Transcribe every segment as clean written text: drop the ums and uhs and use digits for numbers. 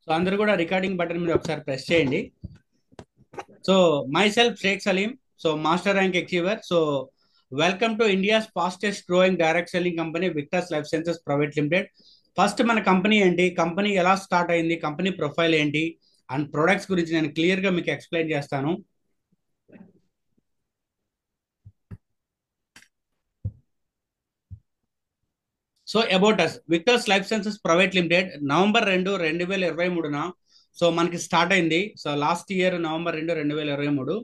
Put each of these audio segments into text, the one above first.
So అందరూ కూడా recording button మీద ఒకసారి ప్రెస్ చేయండి. So myself Shaik Salim, so master rank achiever. So welcome to India's fastest growing direct selling company Victors life sciences private limited. First మన company ఏంటి, company ఎలా start అయింది, company profile ఏంటి అండ్ ప్రొడక్ట్స్ గురించి నేను క్లియర్ గా మీకు ఎక్స్ప్లెయిన్ చేస్తాను. So about us, Victors life sciences private limited November 2, 2023న సో మనకి స్టార్ట్ అయింది. So last year November 2, 2023.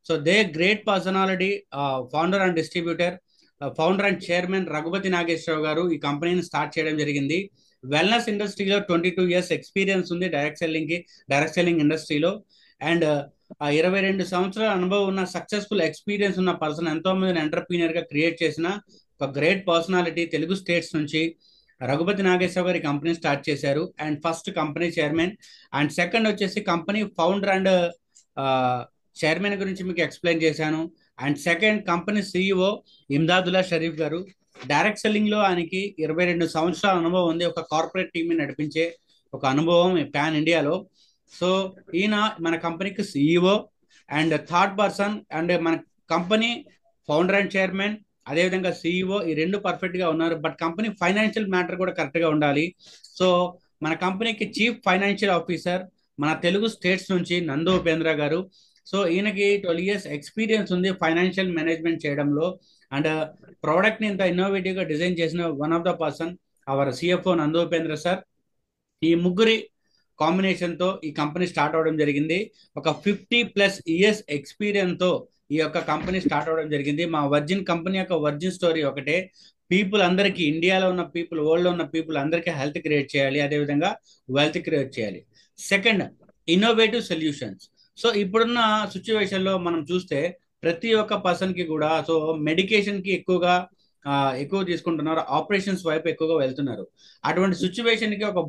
So they great personality, founder and distributor, founder and chairman Raghupathi Nageswararao garu ఈ కంపెనీని స్టార్ట్ చేయడం జరిగింది. వెల్నెస్ ఇండస్ట్రీలో 22 years ఎక్స్పీరియన్స్ ఉంది, డైరెక్ట్ సెల్లింగ్ ఇండస్ట్రీలో. అండ్ 22 సంవత్సరాల అనుభవం ఉన్న సక్సెస్ఫుల్ ఎక్స్పీరియన్స్ ఉన్న పర్సన్, ఎంతో మందిని ఎంటర్ప్రీనియర్ గా క్రియేట్ చేసిన ఒక గ్రేట్ పర్సనాలిటీ తెలుగు స్టేట్స్ నుంచి రఘుపతి నాగేశ్వర గారి కంపెనీ స్టార్ట్ చేశారు. And first company chairman, and second వచ్చేసి కంపెనీ ఫౌండర్ అండ్ చైర్మన్ గురించి మీకు ఎక్స్ప్లెయిన్ చేశాను. And second company CEO Imdadullah Sharif గారు. డైరెక్ట్ సెల్లింగ్ లో ఆయనకి 22 సంవత్సరాల అనుభవం ఉంది, ఒక కార్పొరేట్ టీమ్ నడిపించే ఒక అనుభవం పాన్ ఇండియాలో. సో ఈయన మన కంపెనీకి CEO and third person, and మన కంపెనీ ఫౌండర్ అండ్ చైర్మన్, అదేవిధంగా సిఇఓ, ఈ రెండు పర్ఫెక్ట్ గా ఉన్నారు. బట్ కంపెనీ ఫైనాన్షియల్ మ్యాటర్ కూడా కరెక్ట్ గా ఉండాలి. సో మన కంపెనీకి చీఫ్ ఫైనాన్షియల్ ఆఫీసర్ మన తెలుగు స్టేట్స్ నుంచి నందు ఉపేంద్ర గారు. సో ఈయనకి 12 years ఎక్స్పీరియన్స్ ఉంది ఫైనాన్షియల్ మేనేజ్మెంట్ చేయడంలో. అండ్ ప్రోడక్ట్ ని ఇంత ఇన్నోవేటివ్ గా డిజైన్ చేసిన one of the person our CFO Nandu Upendra sir. ఈ ముగ్గురి కాంబినేషన్ తో ఈ కంపెనీ స్టార్ట్ అవడం జరిగింది. ఒక 50+ years ఎక్స్పీరియన్స్ తో ఈ యొక్క కంపెనీ స్టార్ట్ అవడం జరిగింది. మా వర్జిన్ కంపెనీ యొక్క వర్జిన్ స్టోరీ ఒకటే, పీపుల్ అందరికీ, ఇండియాలో ఉన్న పీపుల్, వరల్డ్ లో ఉన్న పీపుల్ అందరికీ హెల్త్ క్రియేట్ చేయాలి, అదేవిధంగా వెల్త్ క్రియేట్ చేయాలి. Second, innovative solutions. సో ఇప్పుడున్న సిచ్యువేషన్ లో మనం చూస్తే ప్రతి ఒక్క పర్సన్ కి కూడా సో మెడికేషన్ కి ఎక్కువ తీసుకుంటున్నారు, ఆపరేషన్స్ వైపు ఎక్కువగా వెళ్తున్నారు. అటువంటి సిచ్యువేషన్ కి ఒక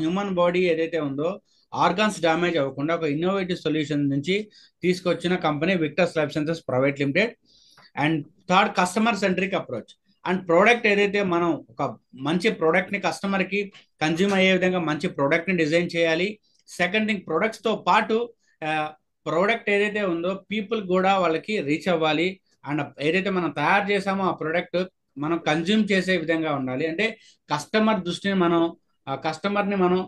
హ్యూమన్ బాడీ ఏదైతే ఉందో ఆర్గాన్స్ డ్యామేజ్ అవ్వకుండా ఒక ఇన్నోవేటివ్ సొల్యూషన్ నుంచి తీసుకొచ్చిన company Victors life sciences private limited. And third, customer centric approach. And product ఏదైతే మనం ఒక మంచి ప్రోడక్ట్ ని కస్టమర్ కి కన్జ్యూమ్ అయ్యే విధంగా మంచి ప్రోడక్ట్ ని డిజైన్ చేయాలి. సెకండ్ థింగ్, ప్రొడక్ట్స్ తో పాటు ప్రోడక్ట్ ఏదైతే ఉందో పీపుల్ కూడా వాళ్ళకి రీచ్ అవ్వాలి. అండ్ ఏదైతే మనం తయారు చేసామో ఆ ప్రోడక్ట్ మనం కన్జ్యూమ్ చేసే విధంగా ఉండాలి. అంటే కస్టమర్ ని మనం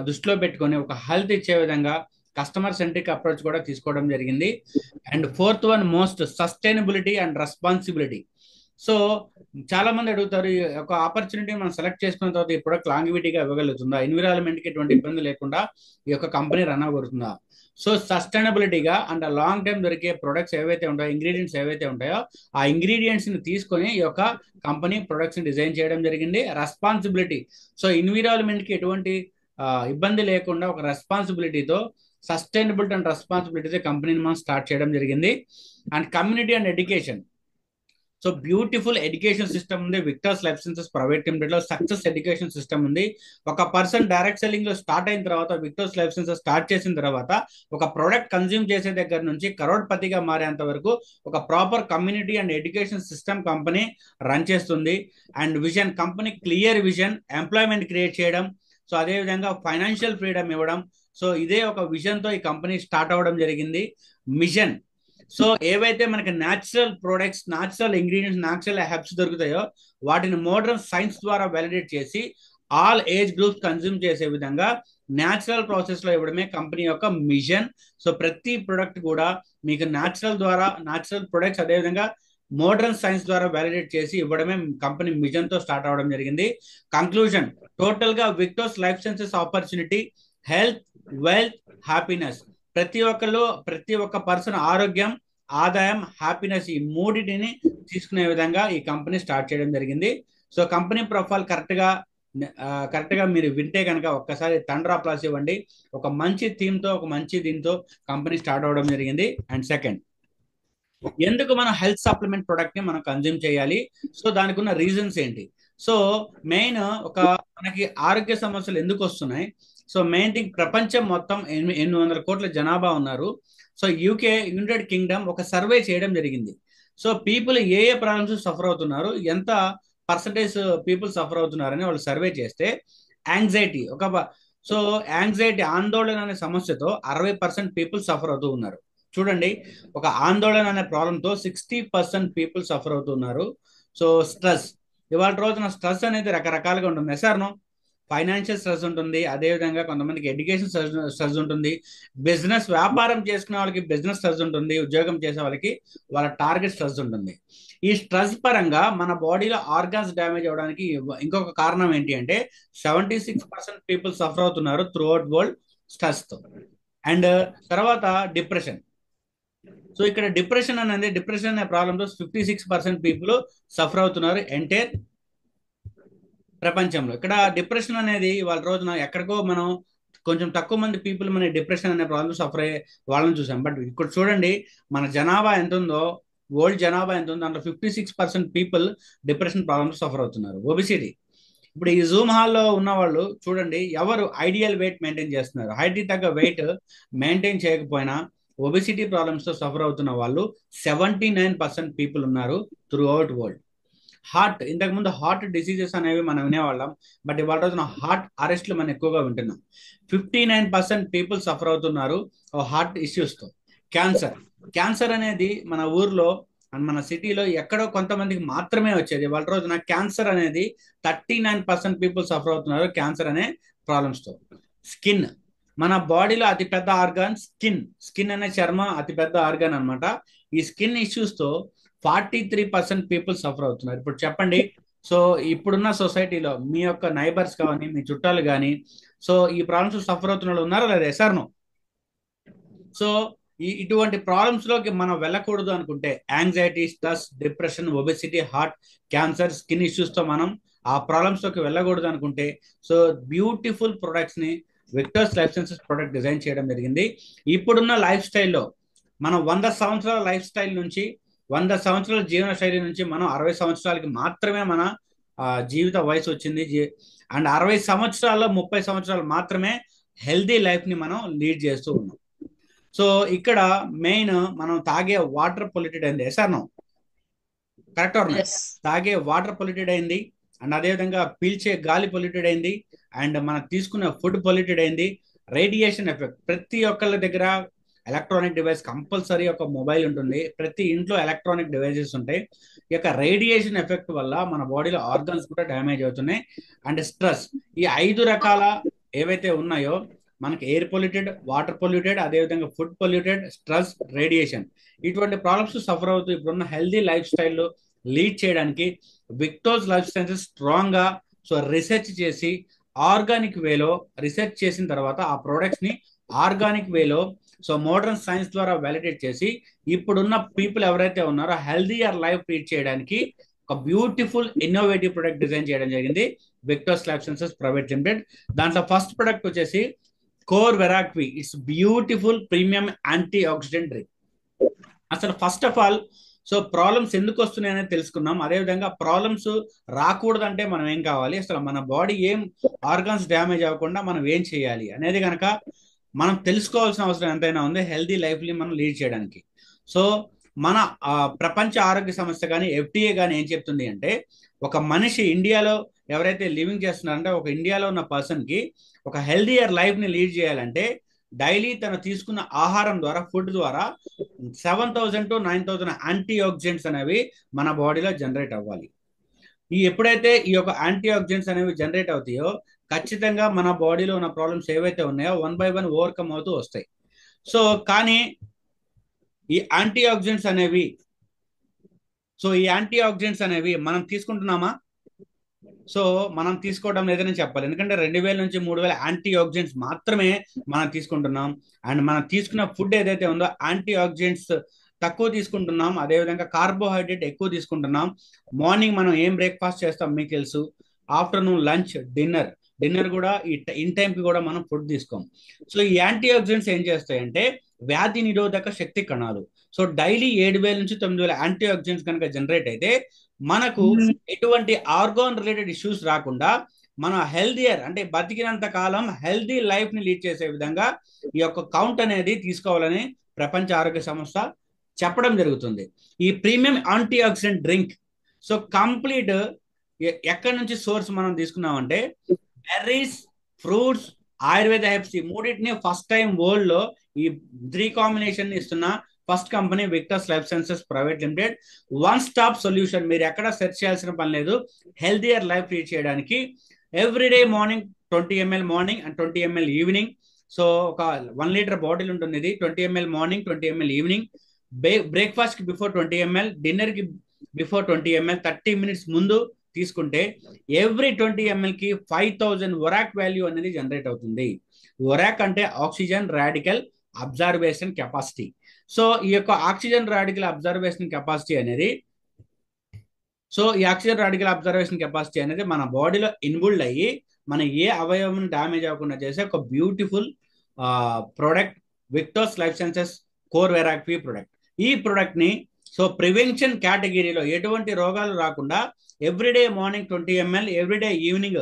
దృష్టిలో పెట్టుకొని ఒక హెల్త్ ఇచ్చే విధంగా కస్టమర్ సెంట్రిక్ అప్రోచ్ కూడా తీసుకోవడం జరిగింది. And fourth one, most sustainability and responsibility. So చాలా మంది అడుగుతారు, ఈ ఒక ఆపర్చునిటీ మనం సెలెక్ట్ చేసుకున్న తర్వాత ఈ ప్రొడక్ట్ లాంగివిటీగా ఇవ్వగలుగుతుందా, ఎన్విరాన్మెంట్ కి ఎటువంటి ఇబ్బంది లేకుండా ఈ యొక్క కంపెనీ రన్ అవ్వబడుతుందా. సో సస్టైనబిలిటీగా అండ్ లాంగ్ టైం దొరికే ప్రొడక్ట్స్ ఏవైతే ఉంటాయో, ఇంగ్రీడియంట్స్ ఏవైతే ఉంటాయో ఆ ఇంగ్రీడియంట్స్ ని తీసుకొని ఈ యొక్క కంపెనీ ప్రొడక్ట్స్ ని డిజైన్ చేయడం జరిగింది. రెస్పాన్సిబిలిటీ, సో ఎన్విరాన్మెంట్ కి ఎటువంటి ఇబ్బంది లేకుండా ఒక రెస్పాన్సిబిలిటీతో, సస్టైనబిలిటీ అండ్ రెస్పాన్సిబిలిటీతో కంపెనీని మనం స్టార్ట్ చేయడం జరిగింది. And community and education. So beautiful education system ఉంది విక్టర్స్ లైఫ్ సైన్సెస్ ప్రైవేట్ లిమిటెడ్ లో. సక్సెస్ ఎడ్యుకేషన్ సిస్టమ్ ఉంది. ఒక పర్సన్ డైరెక్ట్ సెల్లింగ్ లో స్టార్ట్ అయిన తర్వాత, విక్టర్స్ లైఫ్ సైన్సెస్ స్టార్ట్ చేసిన తర్వాత ఒక ప్రోడక్ట్ కన్జ్యూమ్ చేసే దగ్గర నుంచి కరోడ్పతిగా మారేంత వరకు ఒక proper community and education system company run చేస్తుంది. And vision, company clear vision, employment create చేయడం, సో అదేవిధంగా ఫైనాన్షియల్ ఫ్రీడమ్ ఇవ్వడం. సో ఇదే ఒక విజన్ తో ఈ కంపెనీ స్టార్ట్ అవ్వడం జరిగింది. మిషన్, సో ఏవైతే మనకి natural products, natural ingredients, natural herbs దొరుకుతాయో వాటిని మోడర్న్ సైన్స్ ద్వారా వాలిడేట్ చేసి ఆల్ ఏజ్ గ్రూప్స్ కన్జ్యూమ్ చేసే విధంగా న్యాచురల్ ప్రాసెస్ లో ఇవ్వడమే కంపెనీ యొక్క మిషన్. సో ప్రతి ప్రొడక్ట్ కూడా మీకు న్యాచురల్ ప్రొడక్ట్స్, అదేవిధంగా మోడర్న్ సైన్స్ ద్వారా వాలిడేట్ చేసి ఇవ్వడమే కంపెనీ మిషన్ తో స్టార్ట్ అవడం జరిగింది. కంక్లూజన్, టోటల్ గా Victors life sciences opportunity, health, wealth, happiness. ప్రతి ఒక్క పర్సన్ ఆరోగ్యం, ఆదాయం, హ్యాపీనెస్, ఈ మూడింటిని తీసుకునే విధంగా ఈ కంపెనీ స్టార్ట్ చేయడం జరిగింది. సో కంపెనీ ప్రొఫైల్ కరెక్ట్ గా మీరు వింటే కనుక ఒక్కసారి తండ్రా ప్లాస్ ఇవ్వండి. ఒక మంచి థీమ్ తో, ఒక మంచి దీంతో కంపెనీ స్టార్ట్ అవడం జరిగింది. అండ్ సెకండ్, ఎందుకు మనం హెల్త్ సప్లిమెంట్ ప్రొడక్ట్ ని మనం కన్జ్యూమ్ చేయాలి, సో దానికి ఉన్న రీజన్స్ ఏంటి. సో మెయిన్, మనకి ఆరోగ్య సమస్యలు ఎందుకు వస్తున్నాయి. సో మెయిన్ థింగ్, ప్రపంచం మొత్తం 800 కోట్ల జనాభా ఉన్నారు. సో యునైటెడ్ కింగ్డమ్ ఒక సర్వే చేయడం జరిగింది. సో పీపుల్ ఏ ఏ ప్రాబ్లమ్స్ సఫర్ అవుతున్నారు, ఎంత పర్సంటేజ్ పీపుల్ సఫర్ అవుతున్నారని వాళ్ళు సర్వే చేస్తే, యాంగ్జైటీ సో యాంగ్జైటీ, ఆందోళన అనే సమస్యతో 60% పీపుల్ సఫర్ అవుతూ ఉన్నారు. చూడండి, ఒక ఆందోళన అనే ప్రాబ్లంతో 60% పీపుల్ సఫర్ అవుతున్నారు. సో స్ట్రెస్, ఇవాళ రోజున స్ట్రెస్ అనేది రకరకాలుగా ఉంటుంది సార్. ఫైనాన్షియల్ స్ట్రెస్ ఉంటుంది, అదేవిధంగా కొంతమందికి ఎడ్యుకేషన్ స్ట్రెస్ ఉంటుంది, బిజినెస్ వ్యాపారం చేసుకునే వాళ్ళకి బిజినెస్ స్ట్రెస్ ఉంటుంది, ఉద్యోగం చేసే వాళ్ళకి వాళ్ళ టార్గెట్ స్ట్రెస్ ఉంటుంది. ఈ స్ట్రెస్ పరంగా మన బాడీలో ఆర్గాన్స్ డ్యామేజ్ అవడానికి ఇంకొక కారణం ఏంటి అంటే 76% పీపుల్ సఫర్ అవుతున్నారు త్రూ అవుట్ వరల్డ్ స్ట్రెస్ తో. అండ్ తర్వాత డిప్రెషన్. సో ఇక్కడ డిప్రెషన్ అనే ప్రాబ్లంతో 56% పీపుల్ సఫర్ అవుతున్నారు ఎంటైర్ ప్రపంచంలో. ఇక్కడ డిప్రెషన్ అనేది వాళ్ళ రోజున ఎక్కడికో మనం కొంచెం తక్కువ మంది పీపుల్ మన డిప్రెషన్ అనే ప్రాబ్లమ్ సఫర్ అయ్యే వాళ్ళని చూసాం. బట్ ఇక్కడ చూడండి, మన జనాభా ఎంత ఉందో, వరల్డ్ జనాభా ఎంత ఉందో, అందులో 56% పీపుల్ డిప్రెషన్ ప్రాబ్లమ్స్ సఫర్ అవుతున్నారు. ఒబిసిటీ, ఇప్పుడు ఈ జూమ్ హాల్లో ఉన్న వాళ్ళు చూడండి, ఎవరు ఐడియల్ వెయిట్ మెయింటైన్ చేస్తున్నారు, హైట్కి తగ్గ వెయిట్ మెయింటైన్ చేయకపోయినా ఒబిసిటీ ప్రాబ్లమ్స్ తో సఫర్ అవుతున్న వాళ్ళు 79% పీపుల్ ఉన్నారు త్రూ అవుట్ వరల్డ్. హార్ట్, ఇంతకుముందు హార్ట్ డిసీజెస్ అనేవి మనం వినేవాళ్ళం, బట్ ఇవాళ రోజున హార్ట్ అరెస్ట్లు మనం ఎక్కువగా వింటున్నాం. 59% పీపుల్ సఫర్ అవుతున్నారు హార్ట్ ఇష్యూస్తో. క్యాన్సర్, క్యాన్సర్ అనేది మన ఊర్లో అండ్ మన సిటీలో ఎక్కడో కొంతమందికి మాత్రమే వచ్చేది. వాళ్ళ రోజున క్యాన్సర్ అనేది 39% పీపుల్ సఫర్ అవుతున్నారు క్యాన్సర్ అనే ప్రాబ్లమ్స్తో. స్కిన్, మన బాడీలో అతిపెద్ద ఆర్గాన్ స్కిన్. స్కిన్ అనే చర్మం అతిపెద్ద ఆర్గాన్ అనమాట. ఈ స్కిన్ ఇష్యూస్తో 43% పీపుల్ సఫర్ అవుతున్నారు. ఇప్పుడు చెప్పండి, సో ఇప్పుడున్న సొసైటీలో మీ యొక్క నైబర్స్ కానీ మీ చుట్టాలు కానీ సో ఈ ప్రాబ్లమ్స్ సఫర్ అవుతున్న వాళ్ళు ఉన్నారా లేదా ఎసార్ను? సో ఇటువంటి ప్రాబ్లమ్స్ లోకి మనం వెళ్ళకూడదు అనుకుంటే, anxiety, stress, depression, obesity, heart, cancer, skin issues తో మనం ఆ ప్రాబ్లమ్స్ లోకి వెళ్ళకూడదు అనుకుంటే, సో బ్యూటిఫుల్ ప్రొడక్ట్స్ ని విక్టర్స్ లైఫ్ సైన్సెస్ ప్రొడక్ట్ డిజైన్ చేయడం జరిగింది. ఇప్పుడున్న లైఫ్ స్టైల్లో మనం 100 సంవత్సరాల లైఫ్ స్టైల్ నుంచి, 100 సంవత్సరాల జీవన శైలి నుంచి మనం 60 సంవత్సరాలకి మాత్రమే మన జీవిత వయసు వచ్చింది. అండ్ 60 సంవత్సరాల్లో 30 సంవత్సరాలు మాత్రమే హెల్దీ లైఫ్ ని మనం లీడ్ చేస్తూ ఉన్నాం. సో ఇక్కడ మెయిన్ మనం తాగే వాటర్ పొల్యూటెడ్ అయింది సార్. Correct or not? తాగే వాటర్ పొల్యూటెడ్ అయింది, అండ్ అదేవిధంగా పీల్చే గాలి పొల్యూటెడ్ అయింది, అండ్ మనం తీసుకునే ఫుడ్ పొల్యూటెడ్ అయింది. రేడియేషన్ ఎఫెక్ట్, ప్రతి ఒక్కళ్ళ దగ్గర ఎలక్ట్రానిక్ డివైస్ కంపల్సరీ, ఒక మొబైల్ ఉంటుంది, ప్రతి ఇంట్లో ఎలక్ట్రానిక్ డివైసెస్ ఉంటాయి. ఈ యొక్క రేడియేషన్ ఎఫెక్ట్ వల్ల మన బాడీలో ఆర్గన్స్ కూడా డ్యామేజ్ అవుతున్నాయి. అండ్ స్ట్రెస్, ఈ 5 రకాల ఏవైతే ఉన్నాయో మనకి ఎయిర్ పొల్యూటెడ్, వాటర్ పొల్యూటెడ్, అదేవిధంగా ఫుడ్ పొల్యూటెడ్, స్ట్రెస్, రేడియేషన్, ఇటువంటి ప్రాబ్లమ్స్ సఫర్ అవుతూ ఇప్పుడున్న హెల్దీ లైఫ్ స్టైల్లో లీడ్ చేయడానికి విక్టోస్ లైఫ్ సైన్సెస్ స్ట్రాంగ్ గా సో రీసెర్చ్ చేసి ఆర్గానిక్ వేలో రీసెర్చ్ చేసిన తర్వాత ఆ ప్రొడక్ట్స్ ని ఆర్గానిక్ వేలో సో మోడర్న్ సైన్స్ ద్వారా వ్యాలిడేట్ చేసి ఇప్పుడున్న పీపుల్ ఎవరైతే ఉన్నారో హెల్దీయర్ లైఫ్ లీడ్ చేయడానికి ఒక బ్యూటిఫుల్ ఇన్నోవేటివ్ ప్రొడక్ట్ డిజైన్ చేయడం జరిగింది Victors life sciences private limited. దాంట్లో ఫస్ట్ ప్రొడక్ట్ వచ్చేసి కోర్ వెరాక్వి. It's beautiful premium antioxidant drink. అసలు first of all so problems ఎందుకు వస్తున్నాయి అనేది తెలుసుకున్నాం. అదేవిధంగా ప్రాబ్లమ్స్ రాకూడదంటే మనం ఏం కావాలి, అసలు మన బాడీ ఏం ఆర్గాన్స్ డ్యామేజ్ అవ్వకుండా మనం ఏం చేయాలి అనేది కనుక మనం తెలుసుకోవాల్సిన అవసరం ఎంతైనా ఉంది హెల్దీ లైఫ్ని మనం లీడ్ చేయడానికి. సో మన ప్రపంచ ఆరోగ్య సంస్థ కానీ ఎఫ్డిఏ కానీ ఏం చెప్తుంది అంటే, ఒక మనిషి ఇండియాలో ఎవరైతే లివింగ్ చేస్తున్నారంటే ఒక ఇండియాలో ఉన్న పర్సన్కి ఒక హెల్దీయర్ లైఫ్ని లీడ్ చేయాలంటే డైలీ తను తీసుకున్న ఆహారం ద్వారా, ఫుడ్ ద్వారా 7,000 to 9,000 యాంటీ ఆక్సిడెంట్స్ అనేవి మన బాడీలో జనరేట్ అవ్వాలి. ఎప్పుడైతే ఈ యొక్క యాంటీ ఆక్సిడెంట్స్ అనేవి జనరేట్ అవుతాయో ఖచ్చితంగా మన బాడీలో ఉన్న ప్రాబ్లమ్స్ ఏవైతే ఉన్నాయో 1 by 1 ఓవర్కమ్ అవుతూ వస్తాయి. సో కానీ ఈ యాంటీ ఆక్సిడెంట్స్ అనేవి మనం తీసుకుంటున్నామా? సో మనం తీసుకోవడం లేదని చెప్పాలి. ఎందుకంటే 2,000 నుంచి 3,000 యాంటీ ఆక్సిడెంట్స్ మాత్రమే మనం తీసుకుంటున్నాం. అండ్ మనం తీసుకున్న ఫుడ్ ఏదైతే ఉందో యాంటీ ఆక్సిడెంట్స్ తక్కువ తీసుకుంటున్నాం, అదేవిధంగా కార్బోహైడ్రేట్ ఎక్కువ తీసుకుంటున్నాం. మార్నింగ్ మనం ఏం బ్రేక్ఫాస్ట్ చేస్తాం మీకు తెలుసు, ఆఫ్టర్నూన్ లంచ్, డిన్నర్ కూడా ఇన్ టైంకి కూడా మనం ఫుడ్ తీసుకోం. సో ఈ యాంటీ ఆక్సిడెంట్స్ ఏం చేస్తాయంటే వ్యాధి నిరోధక శక్తి కణాలు. సో డైలీ 7,000 నుంచి 9,000 యాంటీ ఆక్సిడెంట్స్ కనుక జనరేట్ అయితే మనకు ఎటువంటి ఆర్గాన్ రిలేటెడ్ ఇష్యూస్ రాకుండా మన హెల్దియర్ అంటే బతికినంత కాలం హెల్దీ లైఫ్ ని లీడ్ చేసే విధంగా ఈ యొక్క కౌంట్ అనేది తీసుకోవాలని ప్రపంచ ఆరోగ్య సంస్థ చెప్పడం జరుగుతుంది. ఈ premium antioxidant drink so complete ఎక్కడి నుంచి సోర్స్ మనం తీసుకున్నామంటే బెర్రీస్, ఫ్రూట్స్, ఆయుర్వేద హెప్స్, ఈ మూడింటిని ఫస్ట్ టైం వరల్డ్ లో ఈ 3 కాంబినేషన్ ఇస్తున్న first company Victors life sciences private limited. One stop solution, మీరు ఎక్కడ సెర్చ్ చేయాల్సిన పని లేదు హెల్దియర్ లైఫ్ లీడ్ చేయడానికి. Everyday morning 20 ml morning and 20 ml evening. So ఒక 1 లీటర్ బాటిల్ ఉంటుంది, ఇది 20 ml morning 20 ml evening. Breakfast కి బిఫోర్ 20 ml, డిన్నర్ కి బిఫోర్ 20 ml 30 minutes ముందు తీసుకుంటే ఎవ్రీ 20 ml కి 5000 వరాక్ వాల్యూ అనేది జనరేట్ అవుతుంది. వరాక్ అంటే oxygen radical observation capacity. So ఈ యొక్క ఆక్సిజన్ రాడికల్ అబ్జర్వేషన్ కెపాసిటీ అనేది మన బాడీలో ఇన్బుల్డ్ అయ్యి మన ఏ అవయవం డ్యామేజ్ అవ్వకుండా చేసే ఒక beautiful product Victors life sciences core వెరాక్ పీ ప్రొడక్ట్. ఈ ప్రొడక్ట్ ని సో ప్రివెన్షన్ కేటగిరీలో ఎటువంటి రోగాలు రాకుండా everyday morning 20 ml, everyday evening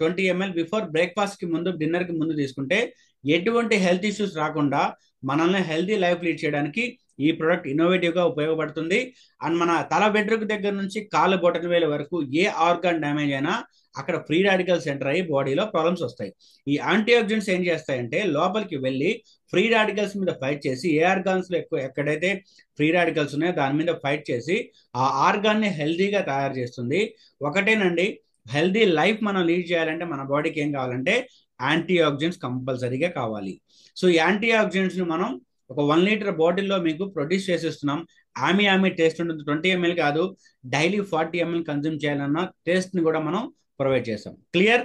20 ml before breakfast కి ముందు, డిన్నర్ కి ముందు తీసుకుంటే ఎటువంటి హెల్త్ ఇష్యూస్ రాకుండా మనల్ని హెల్తీ లైఫ్ లీడ్ చేయడానికి ఈ ప్రొడక్ట్ ఇన్నోవేటివ్ గా ఉపయోగపడుతుంది. అండ్ మన తల వెంట్రుక దగ్గర నుంచి కాలు బొటన వేల వరకు ఏ ఆర్గాన్ డ్యామేజ్ అయినా అక్కడ ఫ్రీ రాడికల్స్ ఎంటర్ అయ్యి బాడీలో ప్రాబ్లమ్స్ వస్తాయి. ఈ యాంటీ ఆక్సిడెంట్స్ ఏం చేస్తాయంటే లోపలికి వెళ్ళి ఫ్రీ రాడికల్స్ మీద ఫైట్ చేసి ఏ ఆర్గాన్స్ లో ఎక్కడైతే ఫ్రీ రాడికల్స్ ఉన్నాయో దాని మీద ఫైట్ చేసి ఆ ఆర్గాన్ ని హెల్దీగా తయారు చేస్తుంది. ఒకటేనండి, హెల్దీ లైఫ్ మనం లీడ్ చేయాలంటే మన బాడీకి ఏం కావాలంటే యాంటీ ఆక్సిడెంట్స్ కంపల్సరీగా కావాలి. సో ఈ యాంటీ ఆక్సిడెంట్స్ ని మనం ఒక 1 లీటర్ బాటిల్లో మీకు ప్రొడ్యూస్ చేసిస్తున్నాం. ఆమె టేస్ట్ ఉంటుంది, 20 ml కాదు, డైలీ 40 ml కన్జ్యూమ్ చేయాలన్న టేస్ట్ ని కూడా మనం ప్రొవైడ్ చేస్తాం. క్లియర్?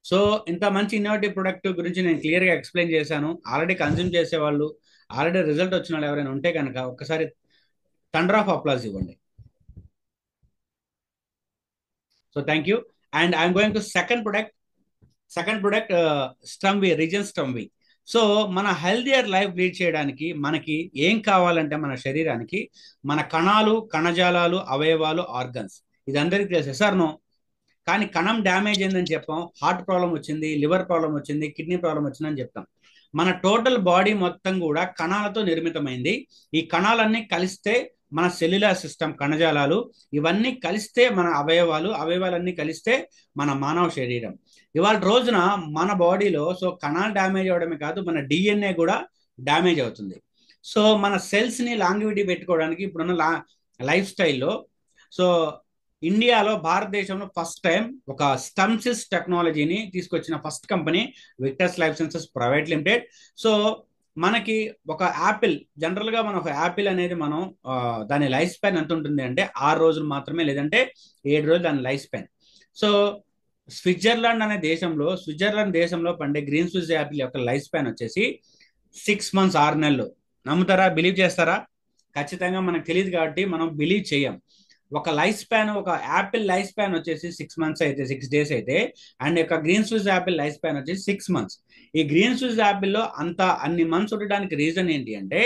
సో ఇంత మంచి ఇన్నోవేటివ్ ప్రొడక్ట్ గురించి నేను క్లియర్ గా ఎక్స్ప్లెయిన్ చేశాను. ఆల్రెడీ కన్జ్యూమ్ చేసే వాళ్ళు, ఆల్రెడీ రిజల్ట్ వచ్చిన వాళ్ళు ఎవరైనా ఉంటే కనుక ఒక్కసారి థండర్ ఆఫ్ అప్లాజ్ ఇవ్వండి. So thank you. And I'm going to second product స్టమ్వి, రీజన్ స్టమ్వి. సో మన హెల్దియర్ లైఫ్ లీడ్ చేయడానికి మనకి ఏం కావాలంటే మన శరీరానికి మన కణాలు, కణజాలాలు, అవయవాలు, ఆర్గన్స్, ఇది అందరికీ తెలుసు సార్. నో, కానీ కణం డ్యామేజ్ అయిందని చెప్పాం, హార్ట్ ప్రాబ్లం వచ్చింది, లివర్ ప్రాబ్లం వచ్చింది, కిడ్నీ ప్రాబ్లం వచ్చిందని చెప్తాం. మన టోటల్ బాడీ మొత్తం కూడా కణాలతో నిర్మితమైంది. ఈ కణాలన్నీ కలిస్తే మన సెల్యులార్ సిస్టమ్, కణజాలాలు, ఇవన్నీ కలిస్తే మన అవయవాలన్నీ కలిస్తే మన మానవ శరీరం. ఇవాళ రోజున మన బాడీలో సో కణాలు డ్యామేజ్ అవడమే కాదు, మన డిఎన్ఏ కూడా డ్యామేజ్ అవుతుంది. సో మన సెల్స్ ని లాంగివిటీ పెట్టుకోవడానికి ఇప్పుడున్న లైఫ్ స్టైల్లో సో ఇండియాలో, భారతదేశంలో ఫస్ట్ టైం ఒక స్టమ్ సెల్స్ టెక్నాలజీని తీసుకొచ్చిన first company Victors life sciences private limited. So మనకి ఒక యాపిల్, జనరల్ గా మన ఒక యాపిల్ అనేది మనం దాని లైఫ్ స్పాన్ ఎంత ఉంటుంది అంటే 6 రోజులు మాత్రమే, లేదంటే 7 రోజులు దాని లైఫ్ స్పాన్. సో స్విట్జర్లాండ్ దేశంలో పండే గ్రీన్ స్విస్ యాపిల్ యొక్క లైఫ్ స్పాన్ వచ్చేసి 6 months, 6 నెలలు. నమ్ముతారా? బిలీవ్ చేస్తారా? ఖచ్చితంగా మనకు తెలియదు కాబట్టి మనం బిలీవ్ చేయం. ఒక లైఫ్ స్పాన్, ఒక యాపిల్ లైఫ్ స్పాన్ వచ్చేసి 6 months అయితే, 6 days అయితే, అండ్ యొక్క green Swiss Apple life span వచ్చేసి 6 months. ఈ గ్రీన్ స్విస్ యాపిల్లో అన్ని మంత్స్ ఉండడానికి రీజన్ ఏంటి అంటే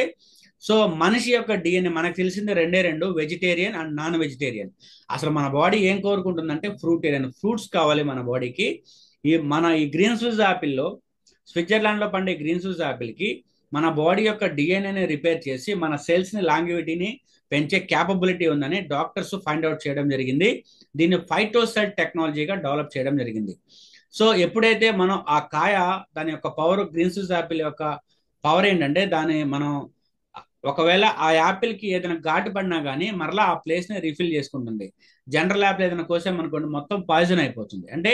సో మనిషి యొక్క డిఎన్ఏ మనకు తెలిసింది రెండు, వెజిటేరియన్ అండ్ నాన్ వెజిటేరియన్. అసలు మన బాడీ ఏం కోరుకుంటుందంటే ఫ్రూటేరియన్, ఫ్రూట్స్ కావాలి మన బాడీకి. ఈ గ్రీన్ స్విస్ యాపిల్లో, స్విట్జర్లాండ్ లో పండే గ్రీన్ స్విస్ యాపిల్ కి మన బాడీ యొక్క డిఎన్ఏని రిపేర్ చేసి మన సెల్స్ ని, లాంగివిటీని పెంచే క్యాపబిలిటీ ఉందని డాక్టర్స్ ఫైండ్ అవుట్ చేయడం జరిగింది. దీన్ని ఫైటోసైడ్ టెక్నాలజీగా డెవలప్ చేయడం జరిగింది. సో ఎప్పుడైతే మనం ఆ కాయ, దాని యొక్క పవర్, గ్రీన్ స్విస్ యాపిల్ యొక్క పవర్ ఏంటంటే మనం ఒకవేళ ఆ యాపిల్ కి ఏదైనా ఘాటు పడినా కానీ మరలా ఆ ప్లేస్ ని రీఫిల్ చేసుకుంటుంది. జనరల్ యాపిల్ ఏదైనా కోసామనుకోండి మొత్తం పాయిజన్ అయిపోతుంది. అంటే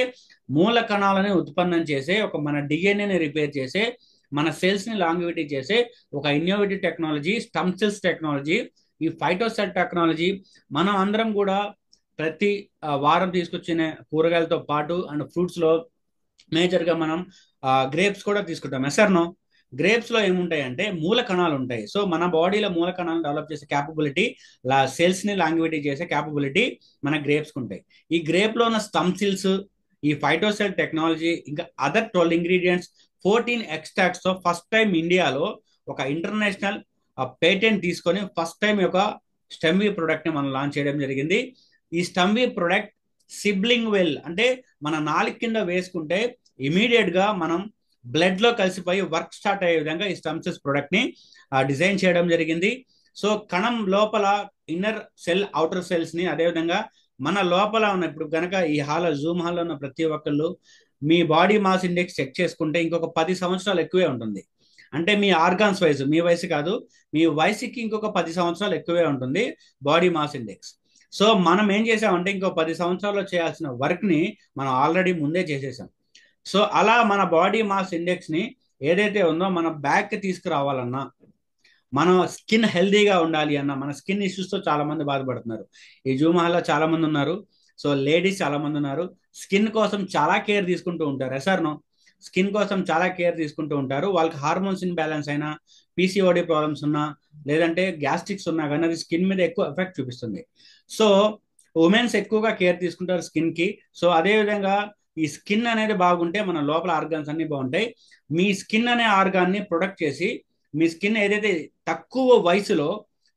మూల కణాలని ఉత్పన్నం చేసే, మన డిఎన్ఏని రిపేర్ చేసే, మన సెల్స్ ని లాంగివిటీ చేసే ఒక ఇన్నోవేటివ్ టెక్నాలజీ స్టమ్ సెల్స్ టెక్నాలజీ, ఈ ఫైటోసైడ్ టెక్నాలజీ. మనం అందరం కూడా ప్రతి వారం తీసుకొచ్చిన కూరగాయలతో పాటు అండ్ ఫ్రూట్స్ లో మేజర్ గా మనం గ్రేప్స్ కూడా తీసుకుంటాం. ఎసర్నో, గ్రేప్స్ లో ఏముంటాయంటే మూల కణాలు ఉంటాయి. సో మన బాడీలో మూల కణాలను డెవలప్ చేసే క్యాపబిలిటీ, సెల్స్ ని లాంగివిటీ చేసే క్యాపబిలిటీ మన గ్రేప్స్ కి ఉంటాయి. ఈ గ్రేప్ లో ఉన్న స్టమ్ సెల్స్, ఈ ఫైటోసైడ్ టెక్నాలజీ, ఇంకా అదర్ 12 ఇంగ్రీడియంట్స్, 14 extracts తో ఫస్ట్ టైం ఇండియాలో ఒక ఇంటర్నేషనల్ పేటెంట్ తీసుకొని ఫస్ట్ టైం ఒక స్టమ్వి ప్రొడక్ట్ ని మనం లాంచ్ చేయడం జరిగింది. ఈ స్టమ్వి ప్రొడక్ట్ సిబ్లింగ్ వెల్, అంటే మన నాలుగు కింద వేసుకుంటే ఇమీడియట్ గా మనం బ్లడ్ లో కలిసిపోయి వర్క్ స్టార్ట్ అయ్యే విధంగా ఈ స్టమ్ సెల్స్ ప్రొడక్ట్ ని డిజైన్ చేయడం జరిగింది. సో కణం లోపల ఇన్నర్ సెల్, అవుటర్ సెల్స్ ని, అదేవిధంగా మన లోపల ఉన్న, ఇప్పుడు కనుక ఈ జూమ్ హాల్లో ఉన్న ప్రతి ఒక్కళ్ళు మీ బాడీ మాస్ ఇండెక్స్ చెక్ చేసుకుంటే ఇంకొక 10 సంవత్సరాలు ఎక్కువే ఉంటుంది. అంటే మీ ఆర్గాన్స్ వయసు, మీ వయసు కాదు, మీ వయసుకి ఇంకొక 10 సంవత్సరాలు ఎక్కువే ఉంటుంది బాడీ మాస్ ఇండెక్స్. సో మనం ఏం చేసామంటే ఇంకో 10 సంవత్సరాల్లో చేయాల్సిన వర్క్ ని మనం ఆల్రెడీ ముందే చేసేసాం. సో అలా మన బాడీ మాస్ ఇండెక్స్ ని ఏదైతే ఉందో మన బ్యాక్ తీసుకురావాలన్నా, మన స్కిన్ హెల్దీగా ఉండాలి అన్న, మన స్కిన్ ఇష్యూస్ తో చాలా మంది బాధపడుతున్నారు. ఈ జూమ్ హాల్లో చాలా మంది ఉన్నారు. సో లేడీస్ చాలా మంది ఉన్నారు, స్కిన్ కోసం చాలా కేర్ తీసుకుంటూ ఉంటారు. ఎసార్ నో? స్కిన్ కోసం చాలా కేర్ తీసుకుంటూ ఉంటారు. వాళ్ళకి హార్మోన్స్ ఇన్బ్యాలెన్స్ అయినా, పీసీఓడి ప్రాబ్లమ్స్ ఉన్నా, లేదంటే గ్యాస్ట్రిక్స్ ఉన్నా కానీ అది స్కిన్ మీద ఎక్కువ ఎఫెక్ట్ చూపిస్తుంది. సో ఉమెన్స్ ఎక్కువగా కేర్ తీసుకుంటారు స్కిన్ కి. సో అదే విధంగా ఈ స్కిన్ అనేది బాగుంటే మన లోపల ఆర్గాన్స్ అన్ని బాగుంటాయి. మీ స్కిన్ అనే ఆర్గాన్ని ప్రొటెక్ట్ చేసి, మీ స్కిన్ ఏదైతే తక్కువ వయసులో,